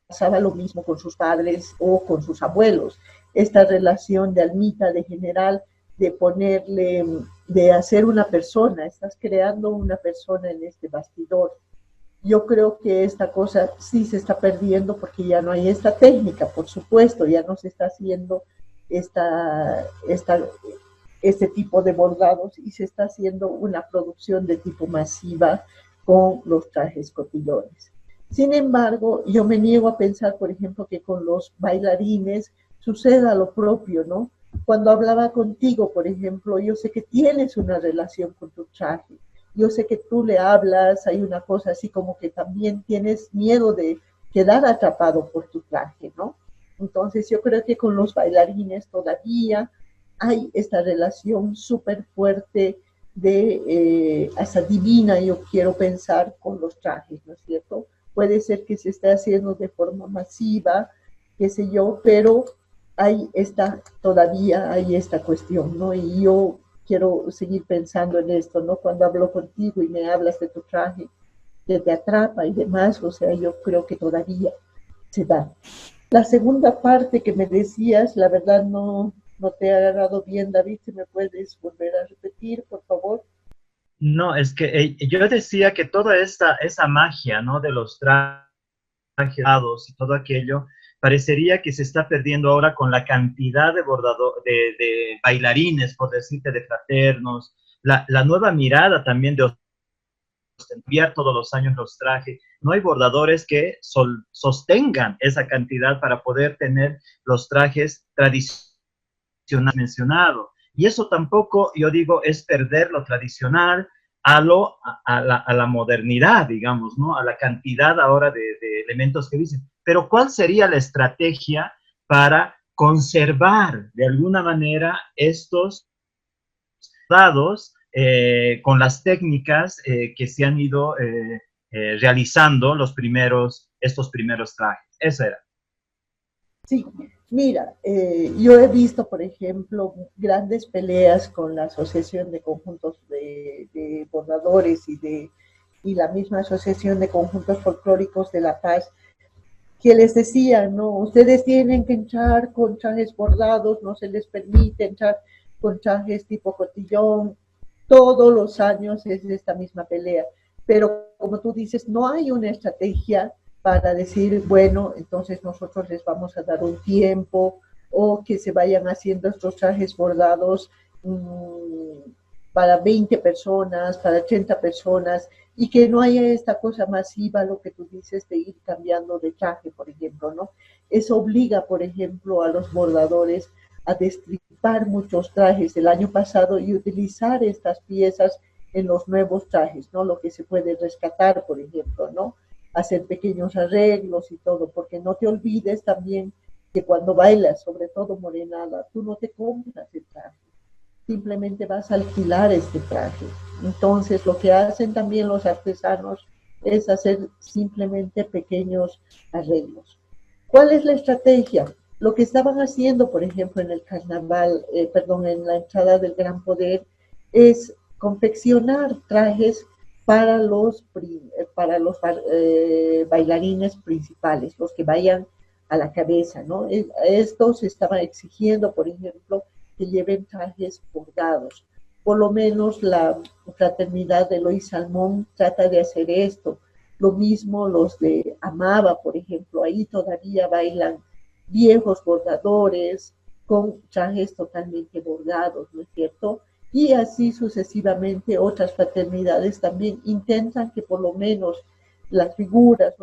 pasaba lo mismo con sus padres o con sus abuelos. Esta relación de almita, de general, de ponerle, de hacer una persona, estás creando una persona en este bastidor. Yo creo que esta cosa sí se está perdiendo porque ya no hay esta técnica, por supuesto, ya no se está haciendo este tipo de bordados y se está haciendo una producción de tipo masiva con los trajes cotillones. Sin embargo, yo me niego a pensar, por ejemplo, que con los bailarines suceda lo propio, ¿no? Cuando hablaba contigo, por ejemplo, yo sé que tienes una relación con tu traje, yo sé que tú le hablas, hay una cosa así como que también tienes miedo de quedar atrapado por tu traje, ¿no? Entonces yo creo que con los bailarines todavía hay esta relación súper fuerte de hasta divina, yo quiero pensar, con los trajes, ¿no es cierto? Puede ser que se esté haciendo de forma masiva, qué sé yo, pero todavía hay esta cuestión, ¿no? Y yo quiero seguir pensando en esto, ¿no? Cuando hablo contigo y me hablas de tu traje, que te atrapa y demás, o sea, yo creo que todavía se da. La segunda parte que me decías, la verdad no te ha agarrado bien, David, si me puedes volver a repetir, por favor. No, es que yo decía que toda esa magia, ¿no? De los trajes y todo aquello, parecería que se está perdiendo ahora con la cantidad de bailarines, por decirte, de fraternos, la nueva mirada también de enviar todos los años los trajes. No hay bordadores que sostengan esa cantidad para poder tener los trajes tradicionales mencionados. Y eso tampoco, yo digo, es perder lo tradicional a la modernidad, digamos, ¿no? A la cantidad ahora de elementos que dicen. Pero ¿cuál sería la estrategia para conservar de alguna manera estos dados con las técnicas que se han ido realizando estos primeros trajes? Esa era. Sí, mira, yo he visto, por ejemplo, grandes peleas con la Asociación de Conjuntos de Bordadores y la misma Asociación de Conjuntos Folclóricos de La Paz, que les decían, no, ustedes tienen que entrar con trajes bordados, no se les permite entrar con trajes tipo cotillón. Todos los años es esta misma pelea, pero como tú dices, no hay una estrategia para decir, bueno, entonces nosotros les vamos a dar un tiempo o que se vayan haciendo estos trajes bordados para 20 personas, para 30 personas, y que no haya esta cosa masiva, lo que tú dices, de ir cambiando de traje, por ejemplo, ¿no? Eso obliga, por ejemplo, a los bordadores a destripar muchos trajes del año pasado y utilizar estas piezas en los nuevos trajes, ¿no? Lo que se puede rescatar, por ejemplo, ¿no? Hacer pequeños arreglos y todo, porque no te olvides también que cuando bailas, sobre todo morenada, tú no te compras el traje, simplemente vas a alquilar este traje. Entonces, lo que hacen también los artesanos es hacer simplemente pequeños arreglos. ¿Cuál es la estrategia? Lo que estaban haciendo, por ejemplo, en el carnaval, en la entrada del Gran Poder, es confeccionar trajes para los bailarines principales, los que vayan a la cabeza, ¿no? Estos estaban exigiendo, por ejemplo, que lleven trajes bordados. Por lo menos la fraternidad de Eloy Salmón trata de hacer esto. Lo mismo los de Amaba, por ejemplo, ahí todavía bailan viejos bordadores con trajes totalmente bordados, ¿no es cierto? Y así sucesivamente otras fraternidades también intentan que por lo menos las figuras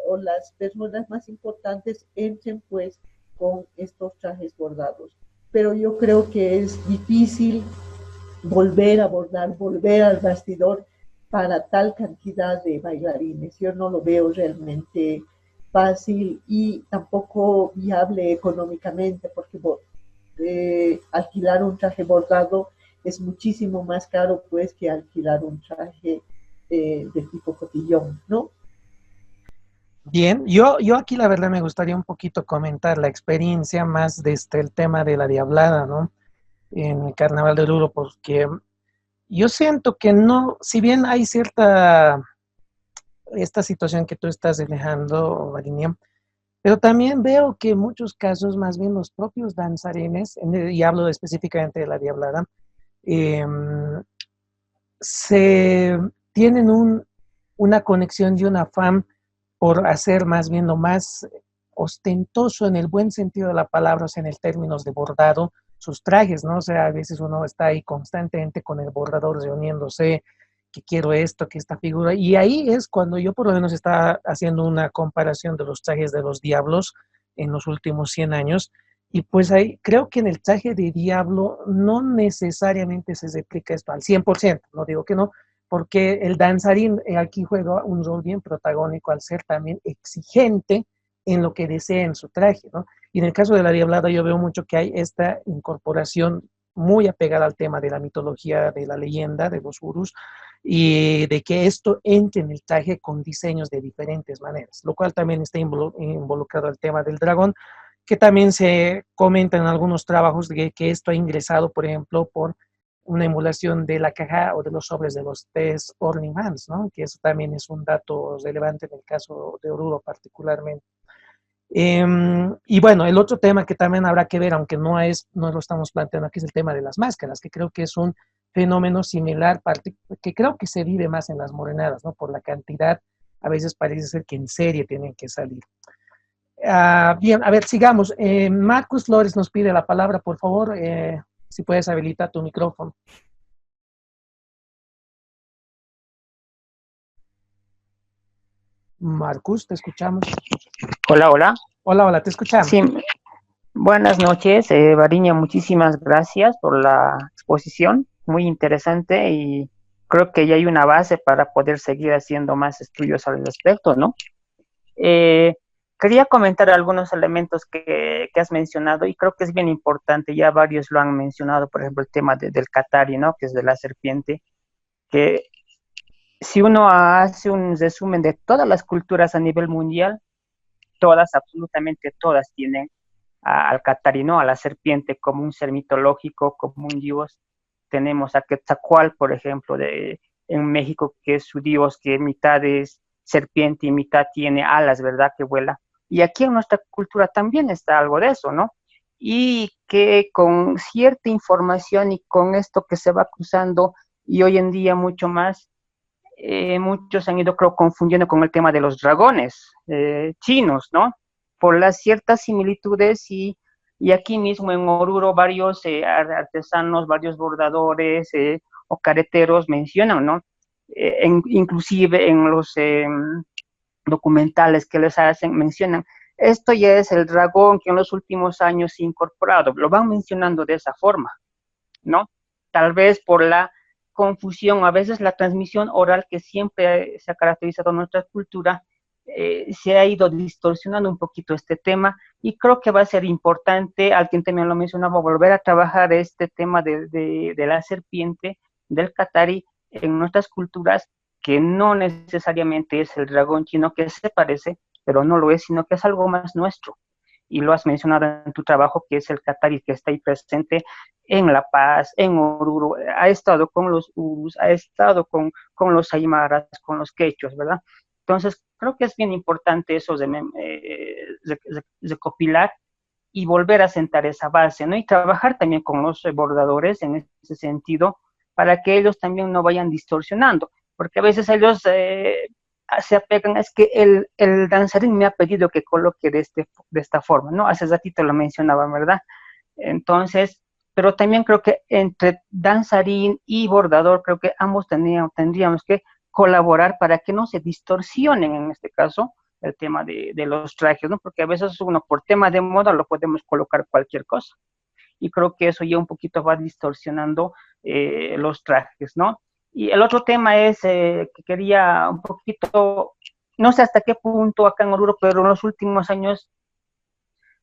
o las personas más importantes entren pues con estos trajes bordados. Pero yo creo que es difícil volver a bordar, volver al bastidor para tal cantidad de bailarines. Yo no lo veo realmente fácil y tampoco viable económicamente, porque alquilar un traje bordado es muchísimo más caro pues que alquilar un traje de tipo cotillón, ¿no? Bien, yo aquí la verdad me gustaría un poquito comentar la experiencia más desde el tema de la diablada, ¿no? En el Carnaval de Oruro, porque yo siento que no, si bien hay esta situación que tú estás dejando, Varinia, pero también veo que en muchos casos más bien los propios danzarines, y hablo específicamente de la diablada, eh, se tienen una conexión y un afán por hacer más bien lo más ostentoso en el buen sentido de la palabra, o sea, en el términos de bordado, sus trajes, ¿no? O sea, a veces uno está ahí constantemente con el bordador reuniéndose, que quiero esto, que esta figura, y ahí es cuando yo por lo menos estaba haciendo una comparación de los trajes de los diablos en los últimos 100 años, y pues ahí creo que en el traje de diablo no necesariamente se replica esto al 100%, no digo que no, porque el danzarín aquí juega un rol bien protagónico al ser también exigente en lo que desea en su traje, ¿no? Y en el caso de la diablada yo veo mucho que hay esta incorporación muy apegada al tema de la mitología, de la leyenda, de los gurús, y de que esto entre en el traje con diseños de diferentes maneras, lo cual también está involucrado al tema del dragón, que también se comenta en algunos trabajos de que esto ha ingresado, por ejemplo, por una emulación de la caja o de los sobres de los test Ornimans, ¿no? Que eso también es un dato relevante en el caso de Oruro particularmente. Y bueno, el otro tema que también habrá que ver, aunque no lo estamos planteando aquí, es el tema de las máscaras, que creo que es un fenómeno similar, que creo que se vive más en las morenadas, ¿no? Por la cantidad, a veces parece ser que en serie tienen que salir. Bien, a ver, sigamos. Marcus Flores nos pide la palabra, por favor, si puedes habilitar tu micrófono. Marcus, te escuchamos. Hola, hola. Hola, hola, te escuchamos. Sí, buenas noches, Variña, muchísimas gracias por la exposición, muy interesante y creo que ya hay una base para poder seguir haciendo más estudios al respecto, ¿no? Eh, Quería comentar algunos elementos que has mencionado y creo que es bien importante, ya varios lo han mencionado, por ejemplo, el tema del Qatari, ¿no? Que es de la serpiente, que si uno hace un resumen de todas las culturas a nivel mundial, todas, absolutamente todas tienen al Qatari, ¿no? A la serpiente como un ser mitológico, como un dios. Tenemos a Quetzalcóatl, por ejemplo, en México, que es su dios, que mitad es serpiente y mitad tiene alas, ¿verdad? Que vuela. Y aquí en nuestra cultura también está algo de eso, ¿no? Y que con cierta información y con esto que se va cruzando y hoy en día mucho más, muchos han ido, creo, confundiendo con el tema de los dragones chinos, ¿no? Por las ciertas similitudes y aquí mismo en Oruro varios artesanos, varios bordadores o careteros mencionan, ¿no? Inclusive en los documentales que les hacen, mencionan, esto ya es el dragón que en los últimos años se ha incorporado, lo van mencionando de esa forma, ¿no? Tal vez por la confusión, a veces la transmisión oral que siempre se ha caracterizado en nuestra cultura, se ha ido distorsionando un poquito este tema y creo que va a ser importante, alguien también lo mencionaba, volver a trabajar este tema de la serpiente, del Qatari en nuestras culturas, que no necesariamente es el dragón chino que se parece, pero no lo es, sino que es algo más nuestro. Y lo has mencionado en tu trabajo, que es el Qatari, que está ahí presente en La Paz, en Oruro, ha estado con los urus, ha estado con los aymaras, con los quechos, ¿verdad? Entonces, creo que es bien importante eso de recopilar y volver a sentar esa base, ¿no? Y trabajar también con los bordadores en ese sentido, para que ellos también no vayan distorsionando, porque a veces ellos se apegan, es que el danzarín me ha pedido que coloque de esta forma, ¿no? Hace ratito lo mencionaba, ¿verdad? Entonces, pero también creo que entre danzarín y bordador, creo que ambos tendríamos que colaborar para que no se distorsionen en este caso el tema de los trajes, ¿no? Porque a veces uno por tema de moda lo podemos colocar cualquier cosa. Y creo que eso ya un poquito va distorsionando los trajes, ¿no? Y el otro tema es que quería un poquito, no sé hasta qué punto acá en Oruro, pero en los últimos años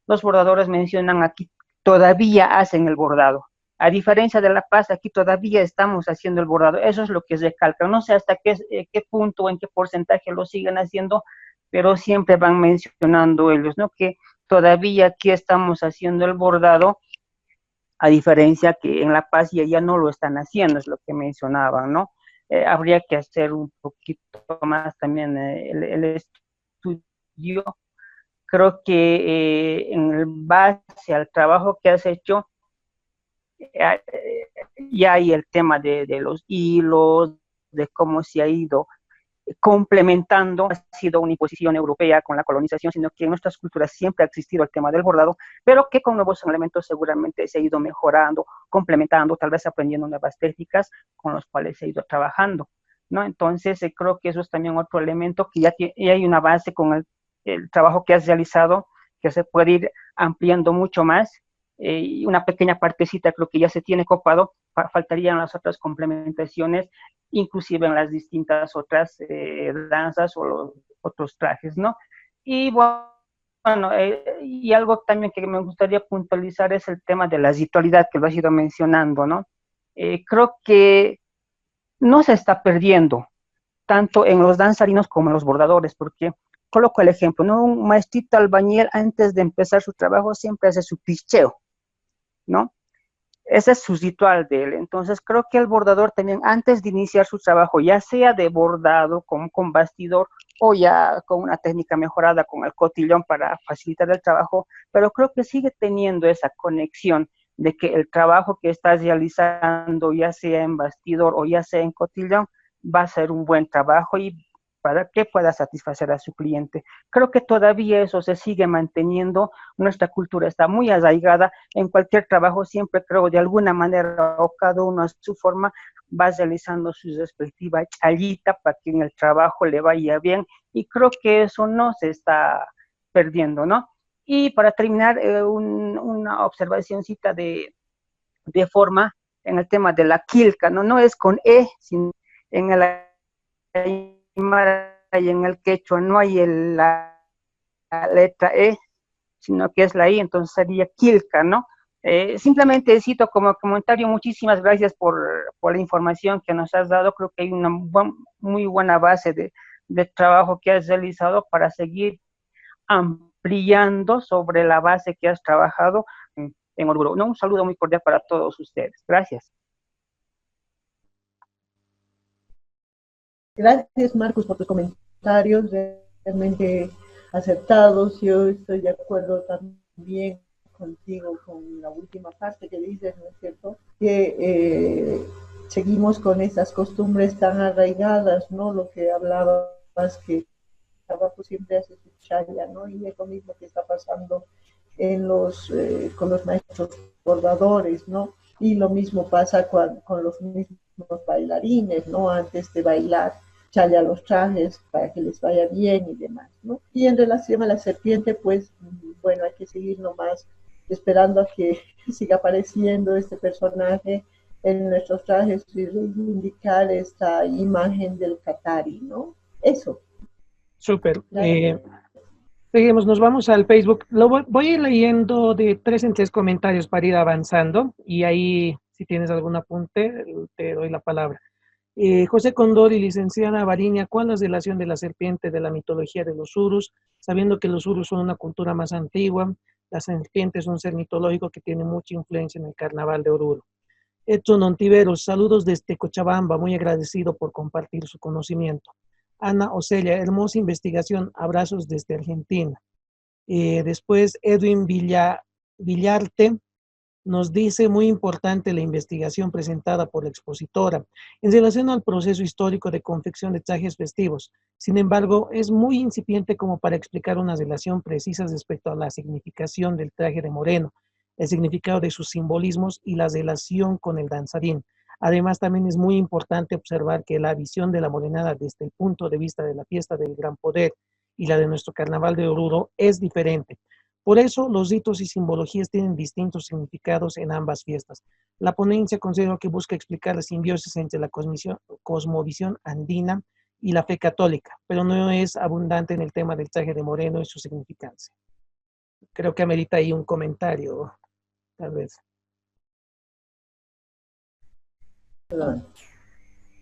los bordadores mencionan aquí todavía hacen el bordado. A diferencia de La Paz, aquí todavía estamos haciendo el bordado. Eso es lo que recalcan. No sé hasta qué punto o en qué porcentaje lo siguen haciendo, pero siempre van mencionando ellos, ¿no? Que todavía aquí estamos haciendo el bordado, a diferencia que en La Paz y allá no lo están haciendo, es lo que mencionaban, ¿no? Habría que hacer un poquito más también el estudio. Creo que en base al trabajo que has hecho, ya hay el tema de los hilos, de cómo se ha ido complementando, ha sido una imposición europea con la colonización, sino que en nuestras culturas siempre ha existido el tema del bordado, pero que con nuevos elementos seguramente se ha ido mejorando, complementando, tal vez aprendiendo nuevas técnicas con los cuales se ha ido trabajando, ¿no? Entonces, creo que eso es también otro elemento que ya hay una base con el trabajo que has realizado, que se puede ir ampliando mucho más, y una pequeña partecita creo que ya se tiene copado, faltarían las otras complementaciones, inclusive en las distintas otras danzas o los otros trajes, ¿no? Y bueno, y algo también que me gustaría puntualizar es el tema de la ritualidad que lo has ido mencionando, ¿no? Creo que no se está perdiendo tanto en los danzarinos como en los bordadores, porque coloco el ejemplo, ¿no? Un maestrito albañil antes de empezar su trabajo siempre hace su picheo, ¿no? Ese es su ritual de él. Entonces, creo que el bordador también, antes de iniciar su trabajo, ya sea de bordado, con bastidor, o ya con una técnica mejorada, con el cotillón para facilitar el trabajo, pero creo que sigue teniendo esa conexión de que el trabajo que estás realizando, ya sea en bastidor o ya sea en cotillón, va a ser un buen trabajo y para que pueda satisfacer a su cliente. Creo que todavía eso se sigue manteniendo, nuestra cultura está muy arraigada, en cualquier trabajo siempre creo de alguna manera o cada uno a su forma va realizando su respectiva challita para que en el trabajo le vaya bien y creo que eso no se está perdiendo, ¿no? Y para terminar, una observacióncita de forma en el tema de la quilca, ¿no? No es con E, sino en el aymara y en el quechua no hay la letra E, sino que es la I, entonces sería quilca, ¿no? Simplemente cito como comentario, muchísimas gracias por la información que nos has dado. Creo que hay una muy buena base de trabajo que has realizado para seguir ampliando sobre la base que has trabajado en Oruro. No, un saludo muy cordial para todos ustedes. Gracias. Gracias, Marcos, por tus comentarios realmente acertados. Yo estoy de acuerdo también contigo con la última parte que dices, ¿no es cierto? Que seguimos con esas costumbres tan arraigadas, ¿no? Lo que hablabas, que trabajo siempre hace su chaya, ¿no? Y es lo mismo que está pasando con los maestros bordadores, ¿no? Y lo mismo pasa con los mismos bailarines, ¿no? Antes de bailar, chaya los trajes para que les vaya bien y demás, ¿no? Y en relación a la serpiente, pues, bueno, hay que seguir nomás esperando a que siga apareciendo este personaje en nuestros trajes y reivindicar esta imagen del Qatari, ¿no? Eso. Súper. Seguimos, nos vamos al Facebook. Voy a ir leyendo de 3 en 3 comentarios para ir avanzando y ahí, si tienes algún apunte, te doy la palabra. José Condori, licenciada Variña, ¿cuál es la relación de la serpiente de la mitología de los Urus? Sabiendo que los Urus son una cultura más antigua, la serpiente es un ser mitológico que tiene mucha influencia en el carnaval de Oruro. Edson Ontiveros, saludos desde Cochabamba, muy agradecido por compartir su conocimiento. Ana Ocelia, hermosa investigación, abrazos desde Argentina. Después Edwin Villarte nos dice, muy importante la investigación presentada por la expositora en relación al proceso histórico de confección de trajes festivos. Sin embargo, es muy incipiente como para explicar una relación precisa respecto a la significación del traje de Moreno, el significado de sus simbolismos y la relación con el danzarín. Además, también es muy importante observar que la visión de la morenada desde el punto de vista de la fiesta del Gran Poder y la de nuestro carnaval de Oruro es diferente. Por eso, los ritos y simbologías tienen distintos significados en ambas fiestas. La ponencia considero que busca explicar la simbiosis entre la cosmovisión andina y la fe católica, pero no es abundante en el tema del traje de Moreno y su significancia. Creo que amerita ahí un comentario, tal vez.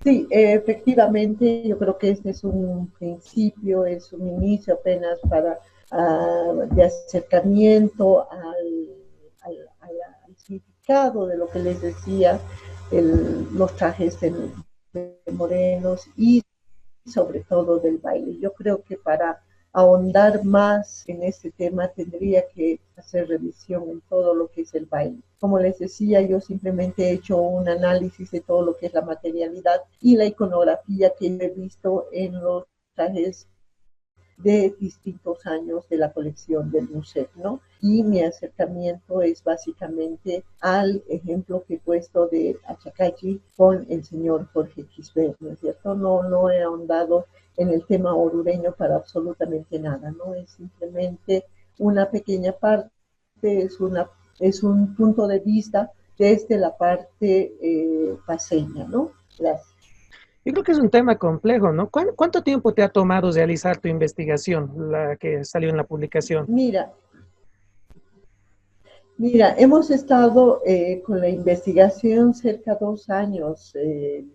Sí, efectivamente, yo creo que este es un principio, es un inicio apenas de acercamiento al significado de lo que les decía, los trajes de morenos y sobre todo del baile. Yo creo que para ahondar más en este tema tendría que hacer revisión en todo lo que es el baile. Como les decía, yo simplemente he hecho un análisis de todo lo que es la materialidad y la iconografía que he visto en los trajes de distintos años de la colección del museo, ¿no? Y mi acercamiento es básicamente al ejemplo que he puesto de Achacachi con el señor Jorge Quisbert, ¿no es cierto? No he ahondado en el tema orureño para absolutamente nada, ¿no? Es simplemente una pequeña parte, es un punto de vista desde la parte paseña, ¿no? Gracias. Yo creo que es un tema complejo, ¿no? ¿Cuánto tiempo te ha tomado realizar tu investigación, la que salió en la publicación? Mira, hemos estado con la investigación cerca de 2 años,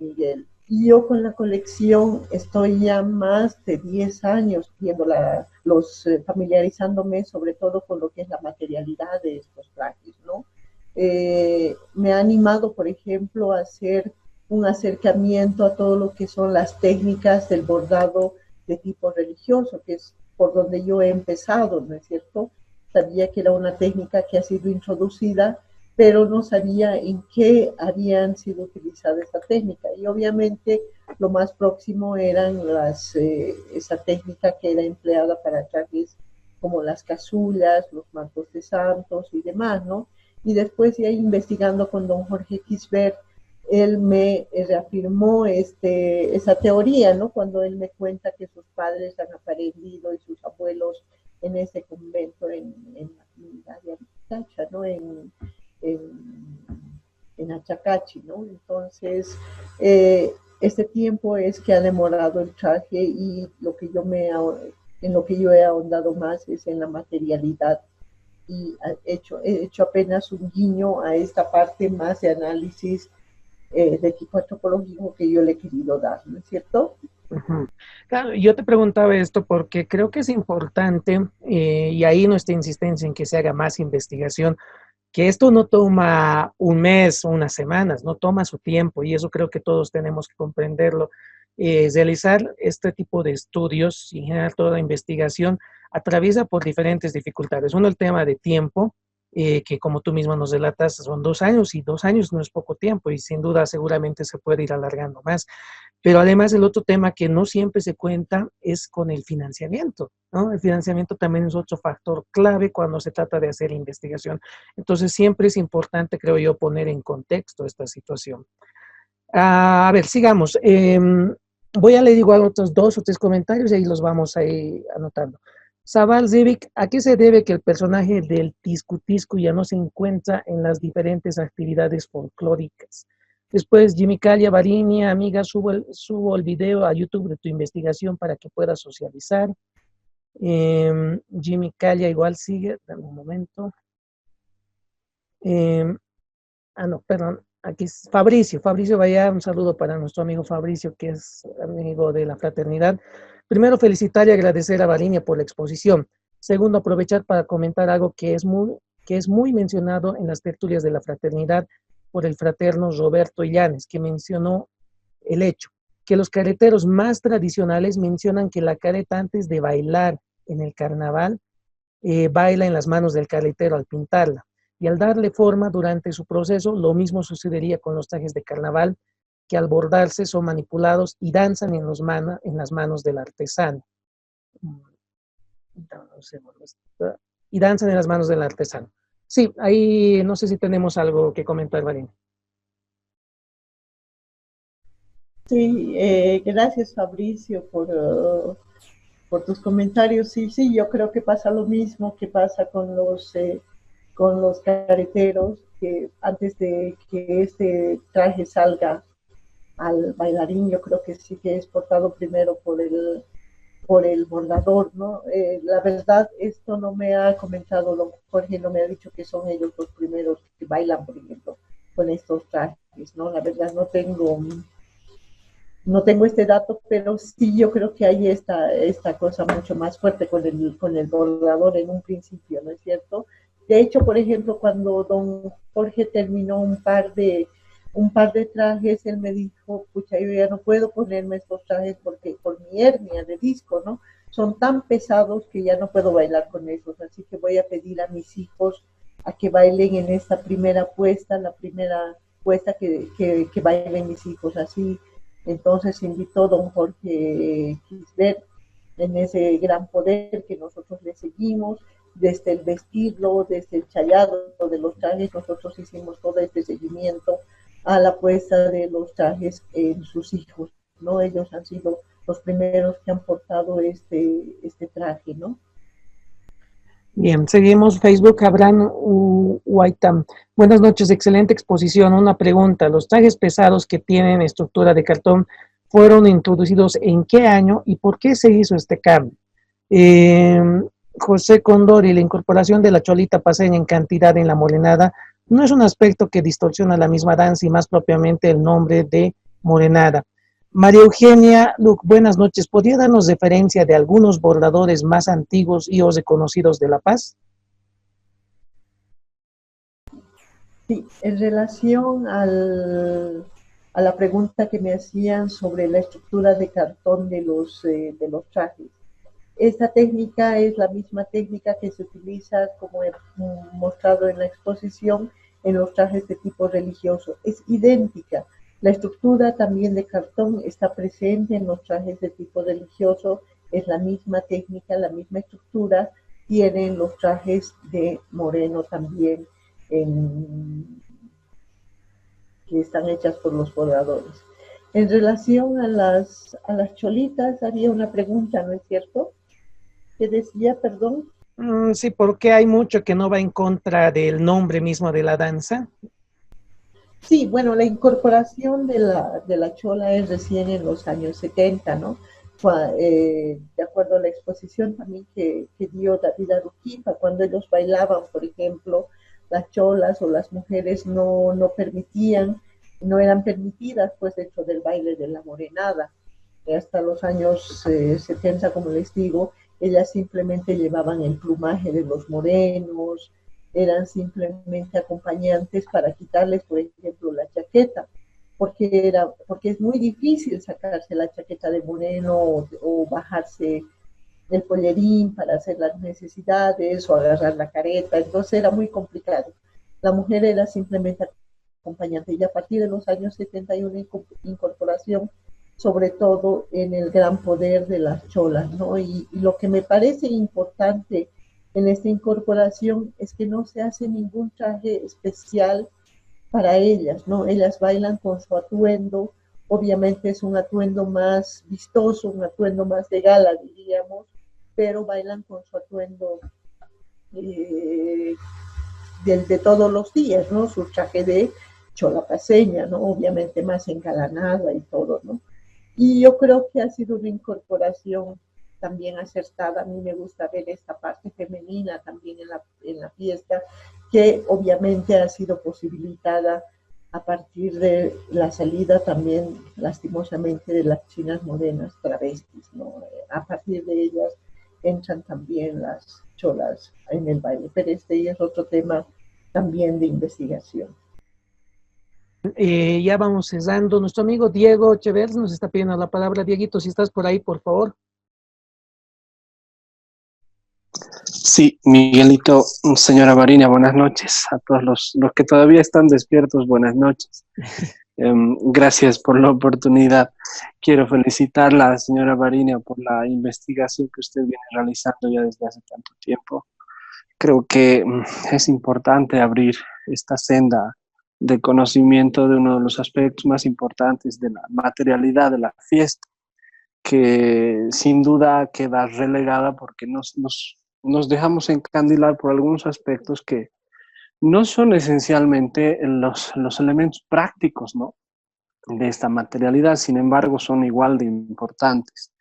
Miguel. Y yo con la colección estoy ya más de 10 años viendo familiarizándome sobre todo con lo que es la materialidad de estos trajes, ¿no? Me ha animado, por ejemplo, a hacer un acercamiento a todo lo que son las técnicas del bordado de tipo religioso, que es por donde yo he empezado, ¿no es cierto? Sabía que era una técnica que ha sido introducida, pero no sabía en qué habían sido utilizadas esta técnica. Y obviamente lo más próximo eran esa técnica que era empleada para trajes como las casullas, los mantos de santos y demás, ¿no? Y después ya investigando con don Jorge Quisbert, él me reafirmó esa teoría, ¿no? Cuando él me cuenta que sus padres han aprendido y sus abuelos en ese convento en la comunidad de Aricacha, ¿no? En Achacachi, ¿no? Entonces, este tiempo es que ha demorado el traje y en lo que yo he ahondado más es en la materialidad y he hecho apenas un guiño a esta parte más de análisis de tipo antropológico que yo le he querido dar, ¿no es cierto? Ujú. Claro, yo te preguntaba esto porque creo que es importante, y ahí nuestra insistencia en que se haga más investigación, que esto no toma un mes o unas semanas, no toma su tiempo, y eso creo que todos tenemos que comprenderlo. Realizar este tipo de estudios y en general toda la investigación atraviesa por diferentes dificultades. Uno, el tema de tiempo, que como tú mismo nos relatas, son 2 años, y 2 años no es poco tiempo, y sin duda seguramente se puede ir alargando más. Pero además el otro tema que no siempre se cuenta es con el financiamiento, ¿no? El financiamiento también es otro factor clave cuando se trata de hacer investigación. Entonces siempre es importante, creo yo, poner en contexto esta situación. A ver, sigamos. Voy a leer igual otros 2 o 3 comentarios y ahí los vamos a ir anotando. Sabal Zivik, ¿a qué se debe que el personaje del Tiscu Tiscu ya no se encuentra en las diferentes actividades folclóricas? Después, Jimmy Calia, Varinia, amiga, subo el video a YouTube de tu investigación para que puedas socializar. Jimmy Calia igual sigue, dame un momento. No, perdón, aquí es Fabricio vaya, un saludo para nuestro amigo Fabricio, que es amigo de la fraternidad. Primero, felicitar y agradecer a Varinia por la exposición. Segundo, aprovechar para comentar algo que es muy mencionado en las tertulias de la fraternidad por el fraterno Roberto Illanes, que mencionó el hecho que los careteros más tradicionales mencionan que la careta antes de bailar en el carnaval baila en las manos del caretero al pintarla. Y al darle forma durante su proceso, lo mismo sucedería con los trajes de carnaval, que al bordarse son manipulados y danzan en las manos del artesano. Y danzan en las manos del artesano. Sí, ahí no sé si tenemos algo que comentar, Varín. Sí, gracias Fabricio por tus comentarios. Sí, sí, yo creo que pasa lo mismo que pasa con los careteros, que antes de que este traje salga al bailarín, yo creo que sí que es portado primero por el bordador, ¿no? La verdad, esto no me ha comentado don Jorge, no me ha dicho que son ellos los primeros que bailan, por ejemplo, con estos trajes, ¿no? La verdad no tengo este dato, pero sí yo creo que hay esta cosa mucho más fuerte con el bordador en un principio, ¿no es cierto? De hecho, por ejemplo, cuando don Jorge terminó un par de trajes, él me dijo, pucha, yo ya no puedo ponerme estos trajes porque por mi hernia de disco, ¿no? Son tan pesados que ya no puedo bailar con esos, así que voy a pedir a mis hijos a que bailen en esta primera puesta, la primera puesta que bailen mis hijos, así. Entonces invitó don Jorge Quisbert en ese gran poder que nosotros le seguimos, desde el vestirlo, desde el chayado de los trajes, nosotros hicimos todo este seguimiento a la puesta de los trajes en sus hijos, ¿no? Ellos han sido los primeros que han portado este traje, ¿no? Bien, seguimos. Facebook, Abraham Waitam. Buenas noches, excelente exposición. Una pregunta, ¿los trajes pesados que tienen estructura de cartón fueron introducidos en qué año y por qué se hizo este cambio? José Condori, la incorporación de la cholita paseña en cantidad en la morenada no es un aspecto que distorsiona la misma danza y más propiamente el nombre de morenada. María Eugenia Luc, buenas noches. ¿Podría darnos referencia de algunos bordadores más antiguos y o reconocidos de La Paz? Sí, en relación a la pregunta que me hacían sobre la estructura de cartón de los trajes, esta técnica es la misma técnica que se utiliza, como he mostrado en la exposición, en los trajes de tipo religioso. Es idéntica. La estructura también de cartón está presente en los trajes de tipo religioso. Es la misma técnica, la misma estructura. Tienen los trajes de moreno también que están hechas por los bordadores. En relación a las cholitas, había una pregunta, ¿no es cierto? ¿Qué decía, perdón? Sí, porque hay mucho que no va en contra del nombre mismo de la danza. Sí, bueno, la incorporación de la chola es recién en los años 70, ¿no? De acuerdo a la exposición también que dio David Aruquipa, cuando ellos bailaban, por ejemplo, las cholas o las mujeres no permitían, no eran permitidas, pues, dentro del baile de la morenada. Hasta los años 70, como les digo, ellas simplemente llevaban el plumaje de los morenos, eran simplemente acompañantes para quitarles, por ejemplo, la chaqueta, porque es muy difícil sacarse la chaqueta de moreno o bajarse el pollerín para hacer las necesidades o agarrar la careta, entonces era muy complicado. La mujer era simplemente acompañante y a partir de los años 70 hay una incorporación, sobre todo en el gran poder de las cholas, ¿no? Y lo que me parece importante en esta incorporación es que no se hace ningún traje especial para ellas, ¿no? Ellas bailan con su atuendo, obviamente es un atuendo más vistoso, un atuendo más de gala, diríamos, pero bailan con su atuendo de todos los días, ¿no? Su traje de chola paseña, ¿no? Obviamente más engalanada y todo, ¿no? Y yo creo que ha sido una incorporación también acertada. A mí me gusta ver esta parte femenina también en la fiesta, que obviamente ha sido posibilitada a partir de la salida también, lastimosamente, de las chinas morenas travestis, ¿no? A partir de ellas entran también las cholas en el baile, pero este ya es otro tema también de investigación. Ya vamos cerrando. Nuestro amigo Diego Chevers nos está pidiendo la palabra. Dieguito, si estás por ahí, por favor. Sí, Miguelito, señora Marinia, buenas noches. A todos los que todavía están despiertos, buenas noches. Gracias por la oportunidad. Quiero felicitarla, señora Marinia, por la investigación que usted viene realizando ya desde hace tanto tiempo. Creo que es importante abrir esta senda de conocimiento de uno de los aspectos más importantes de la materialidad de la fiesta, que sin duda queda relegada porque nos dejamos encandilar por algunos aspectos que no son esencialmente los elementos prácticos, ¿no?, de esta materialidad, sin embargo son igual de importantes.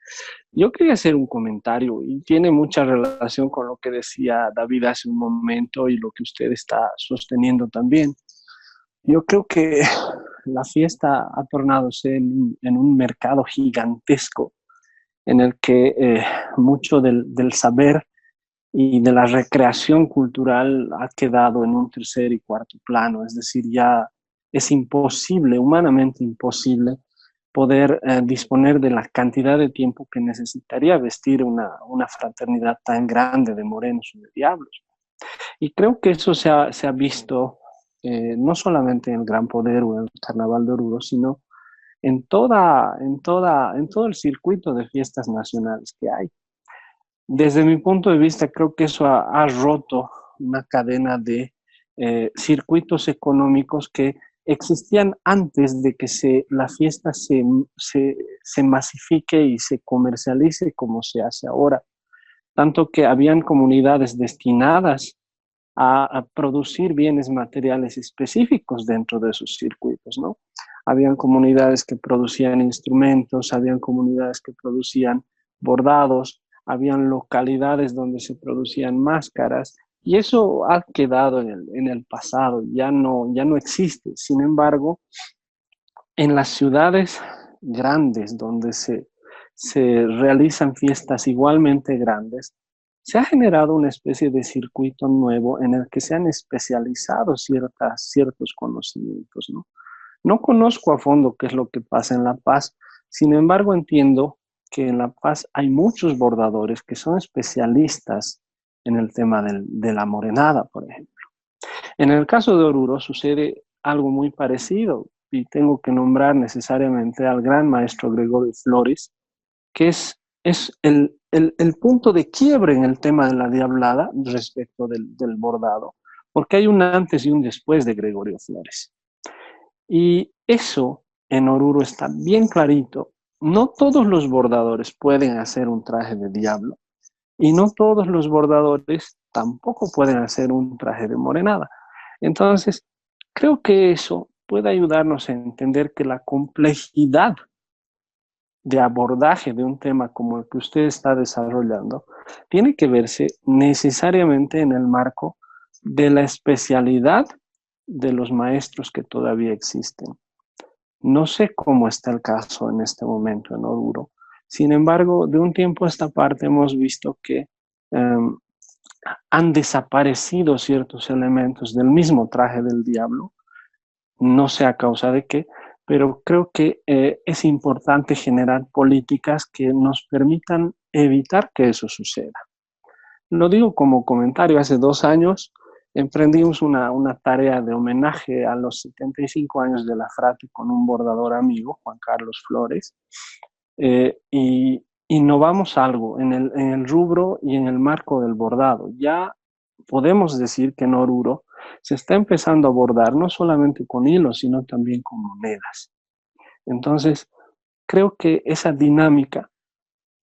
Yo quería hacer un comentario y tiene mucha relación con lo que decía David hace un momento y lo que usted está sosteniendo también. Yo creo que la fiesta ha tornadose en un mercado gigantesco en el que mucho del saber y de la recreación cultural ha quedado en un tercer y cuarto plano. Es decir, ya es imposible, humanamente imposible, poder disponer de la cantidad de tiempo que necesitaría vestir una fraternidad tan grande de morenos y de diablos. Y creo que eso se ha visto no solamente en el Gran Poder o en el Carnaval de Oruro, sino en todo el circuito de fiestas nacionales que hay. Desde mi punto de vista, creo que eso ha roto una cadena de circuitos económicos que existían antes de que la fiesta se masifique y se comercialice como se hace ahora. Tanto que habían comunidades destinadas a producir bienes materiales específicos dentro de esos circuitos, ¿no? Habían comunidades que producían instrumentos, habían comunidades que producían bordados, habían localidades donde se producían máscaras, y eso ha quedado en el pasado, ya no existe. Sin embargo, en las ciudades grandes donde se realizan fiestas igualmente grandes, se ha generado una especie de circuito nuevo en el que se han especializado ciertos conocimientos, ¿no? No conozco a fondo qué es lo que pasa en La Paz, sin embargo entiendo que en La Paz hay muchos bordadores que son especialistas en el tema de la morenada, por ejemplo. En el caso de Oruro sucede algo muy parecido y tengo que nombrar necesariamente al gran maestro Gregorio Flores, que es el punto de quiebre en el tema de la diablada respecto del bordado, porque hay un antes y un después de Gregorio Flores. Y eso en Oruro está bien clarito. No todos los bordadores pueden hacer un traje de diablo y no todos los bordadores tampoco pueden hacer un traje de morenada. Entonces, creo que eso puede ayudarnos a entender que la complejidad de abordaje de un tema como el que usted está desarrollando tiene que verse necesariamente en el marco de la especialidad de los maestros que todavía existen. No sé cómo está el caso en este momento en Oruro. Sin embargo, de un tiempo a esta parte hemos visto que han desaparecido ciertos elementos del mismo traje del diablo. No sé a causa de qué, pero creo que es importante generar políticas que nos permitan evitar que eso suceda. Lo digo como comentario. Hace 2 años emprendimos una tarea de homenaje a los 75 años de la Frati con un bordador amigo, Juan Carlos Flores, y innovamos algo en el rubro y en el marco del bordado. Ya podemos decir que en Oruro se está empezando a bordar no solamente con hilos, sino también con monedas. Entonces, creo que esa dinámica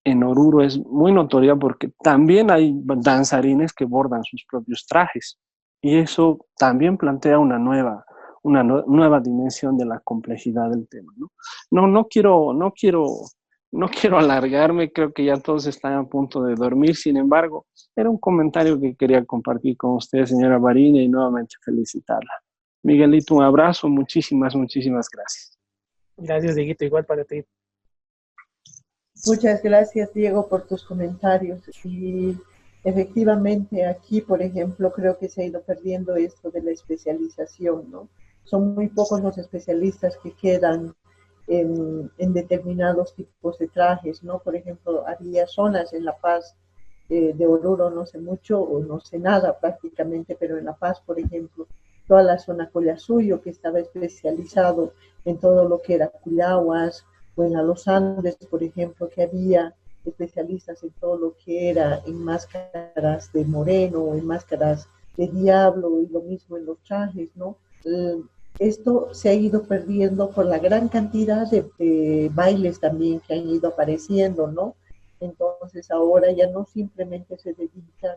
en Oruro es muy notoria porque también hay danzarines que bordan sus propios trajes. Y eso también plantea una nueva dimensión de la complejidad del tema, ¿no? No quiero alargarme, creo que ya todos están a punto de dormir. Sin embargo, era un comentario que quería compartir con usted, señora Bariña, y nuevamente felicitarla. Miguelito, un abrazo, muchísimas gracias. Gracias, Dieguito, igual para ti. Muchas gracias, Diego, por tus comentarios. Y efectivamente aquí, por ejemplo, creo que se ha ido perdiendo esto de la especialización, ¿no? Son muy pocos los especialistas que quedan en determinados tipos de trajes, ¿no? Por ejemplo, había zonas en La Paz, de Oruro no sé mucho o no sé nada prácticamente, pero en La Paz, por ejemplo, toda la zona Collasuyo, que estaba especializado en todo lo que era cuyahuas, o en Los Andes, por ejemplo, que había especialistas en todo lo que era en máscaras de moreno o en máscaras de diablo, y lo mismo en los trajes, ¿no? Esto se ha ido perdiendo por la gran cantidad de bailes también que han ido apareciendo, ¿no? Entonces ahora ya no simplemente se dedican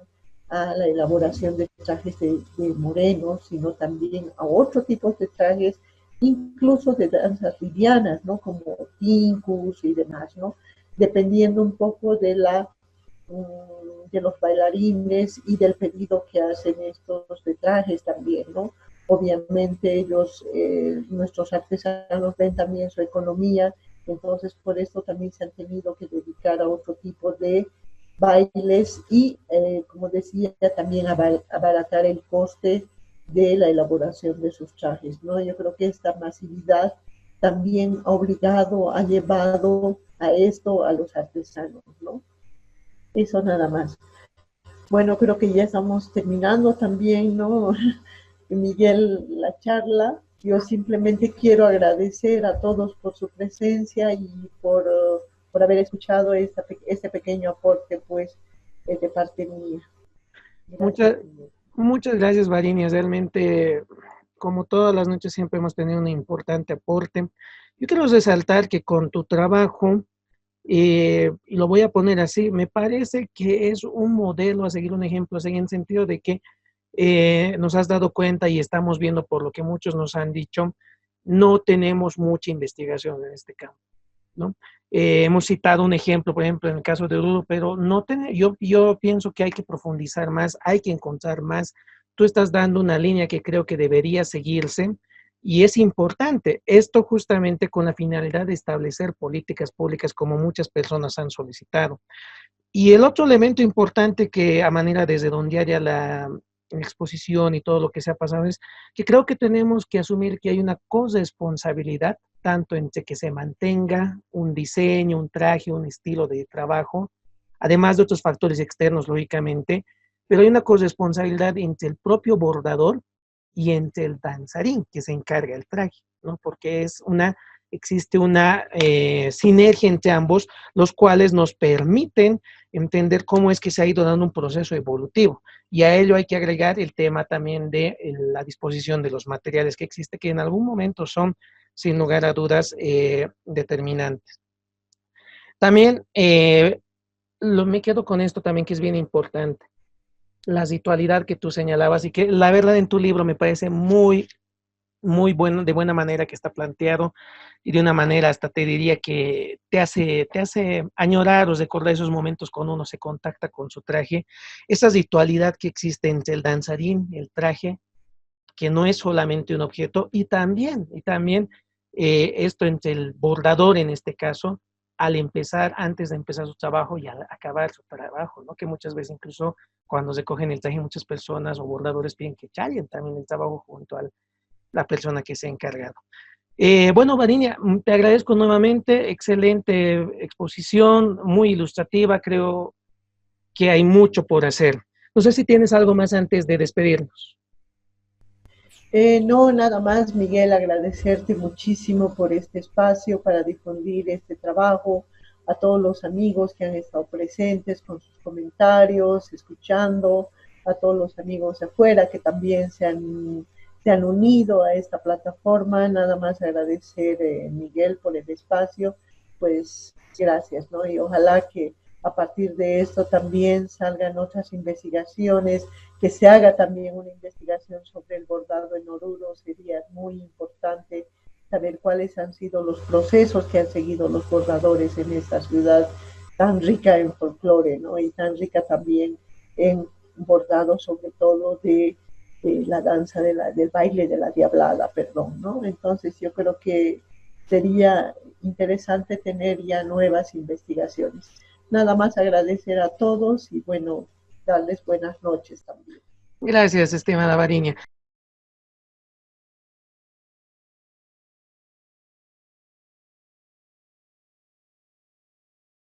a la elaboración de trajes de morenos, sino también a otro tipo de trajes, incluso de danzas livianas, ¿no? Como tincus y demás, ¿no? Dependiendo un poco de los bailarines y del pedido que hacen estos de trajes también, ¿no? Obviamente ellos, nuestros artesanos, ven también su economía, entonces por eso también se han tenido que dedicar a otro tipo de bailes y, como decía, también abaratar el coste de la elaboración de sus trajes, ¿no? Yo creo que esta masividad también ha obligado, ha llevado a esto a los artesanos, ¿no? Eso nada más. Bueno, creo que ya estamos terminando también, ¿no? Miguel, la charla. Yo simplemente quiero agradecer a todos por su presencia y por haber escuchado este pequeño aporte, pues, de parte mía. Muchas gracias, Bariña. Realmente, como todas las noches, siempre hemos tenido un importante aporte. Yo quiero resaltar que con tu trabajo, y lo voy a poner así, me parece que es un modelo a seguir, un ejemplo a seguir, en el sentido de que nos has dado cuenta y estamos viendo por lo que muchos nos han dicho, no tenemos mucha investigación en este campo, ¿no? Hemos citado un ejemplo, por ejemplo, en el caso de Oruro, pero yo pienso que hay que profundizar más, hay que encontrar más. Tú estás dando una línea que creo que debería seguirse y es importante. Esto justamente con la finalidad de establecer políticas públicas como muchas personas han solicitado. Y el otro elemento importante que a manera de redondear ya la exposición y todo lo que se ha pasado es que creo que tenemos que asumir que hay una corresponsabilidad tanto entre que se mantenga un diseño, un traje, un estilo de trabajo, además de otros factores externos, lógicamente, pero hay una corresponsabilidad entre el propio bordador y entre el danzarín que se encarga del traje, ¿no? Porque existe una sinergia entre ambos, los cuales nos permiten entender cómo es que se ha ido dando un proceso evolutivo. Y a ello hay que agregar el tema también de la disposición de los materiales que existe, que en algún momento son, sin lugar a dudas, determinantes. También me quedo con esto también, que es bien importante, la ritualidad que tú señalabas y que la verdad en tu libro me parece muy bueno, de buena manera que está planteado, y de una manera hasta te diría que te hace añorar o recordar esos momentos cuando uno se contacta con su traje, esa ritualidad que existe entre el danzarín, el traje, que no es solamente un objeto, y también esto entre el bordador en este caso, al empezar, antes de empezar su trabajo y al acabar su trabajo, ¿no? Que muchas veces incluso cuando se cogen el traje, muchas personas o bordadores piden que challen también el trabajo junto a la persona que se ha encargado. Bueno, Varinia, te agradezco nuevamente, excelente exposición, muy ilustrativa, creo que hay mucho por hacer. No sé si tienes algo más antes de despedirnos. No, nada más, Miguel, agradecerte muchísimo por este espacio para difundir este trabajo, a todos los amigos que han estado presentes con sus comentarios, escuchando, a todos los amigos de afuera que también se han unido a esta plataforma. Nada más agradecer, Miguel, por el espacio, pues gracias, ¿no? Y ojalá que a partir de esto también salgan otras investigaciones, que se haga también una investigación sobre el bordado en Oruro. Sería muy importante saber cuáles han sido los procesos que han seguido los bordadores en esta ciudad tan rica en folclore, ¿no? Y tan rica también en bordado, sobre todo de la danza del baile de la diablada, perdón, ¿no? Entonces yo creo que sería interesante tener ya nuevas investigaciones. Nada más agradecer a todos y bueno, darles buenas noches también. Gracias, estimada Varinia.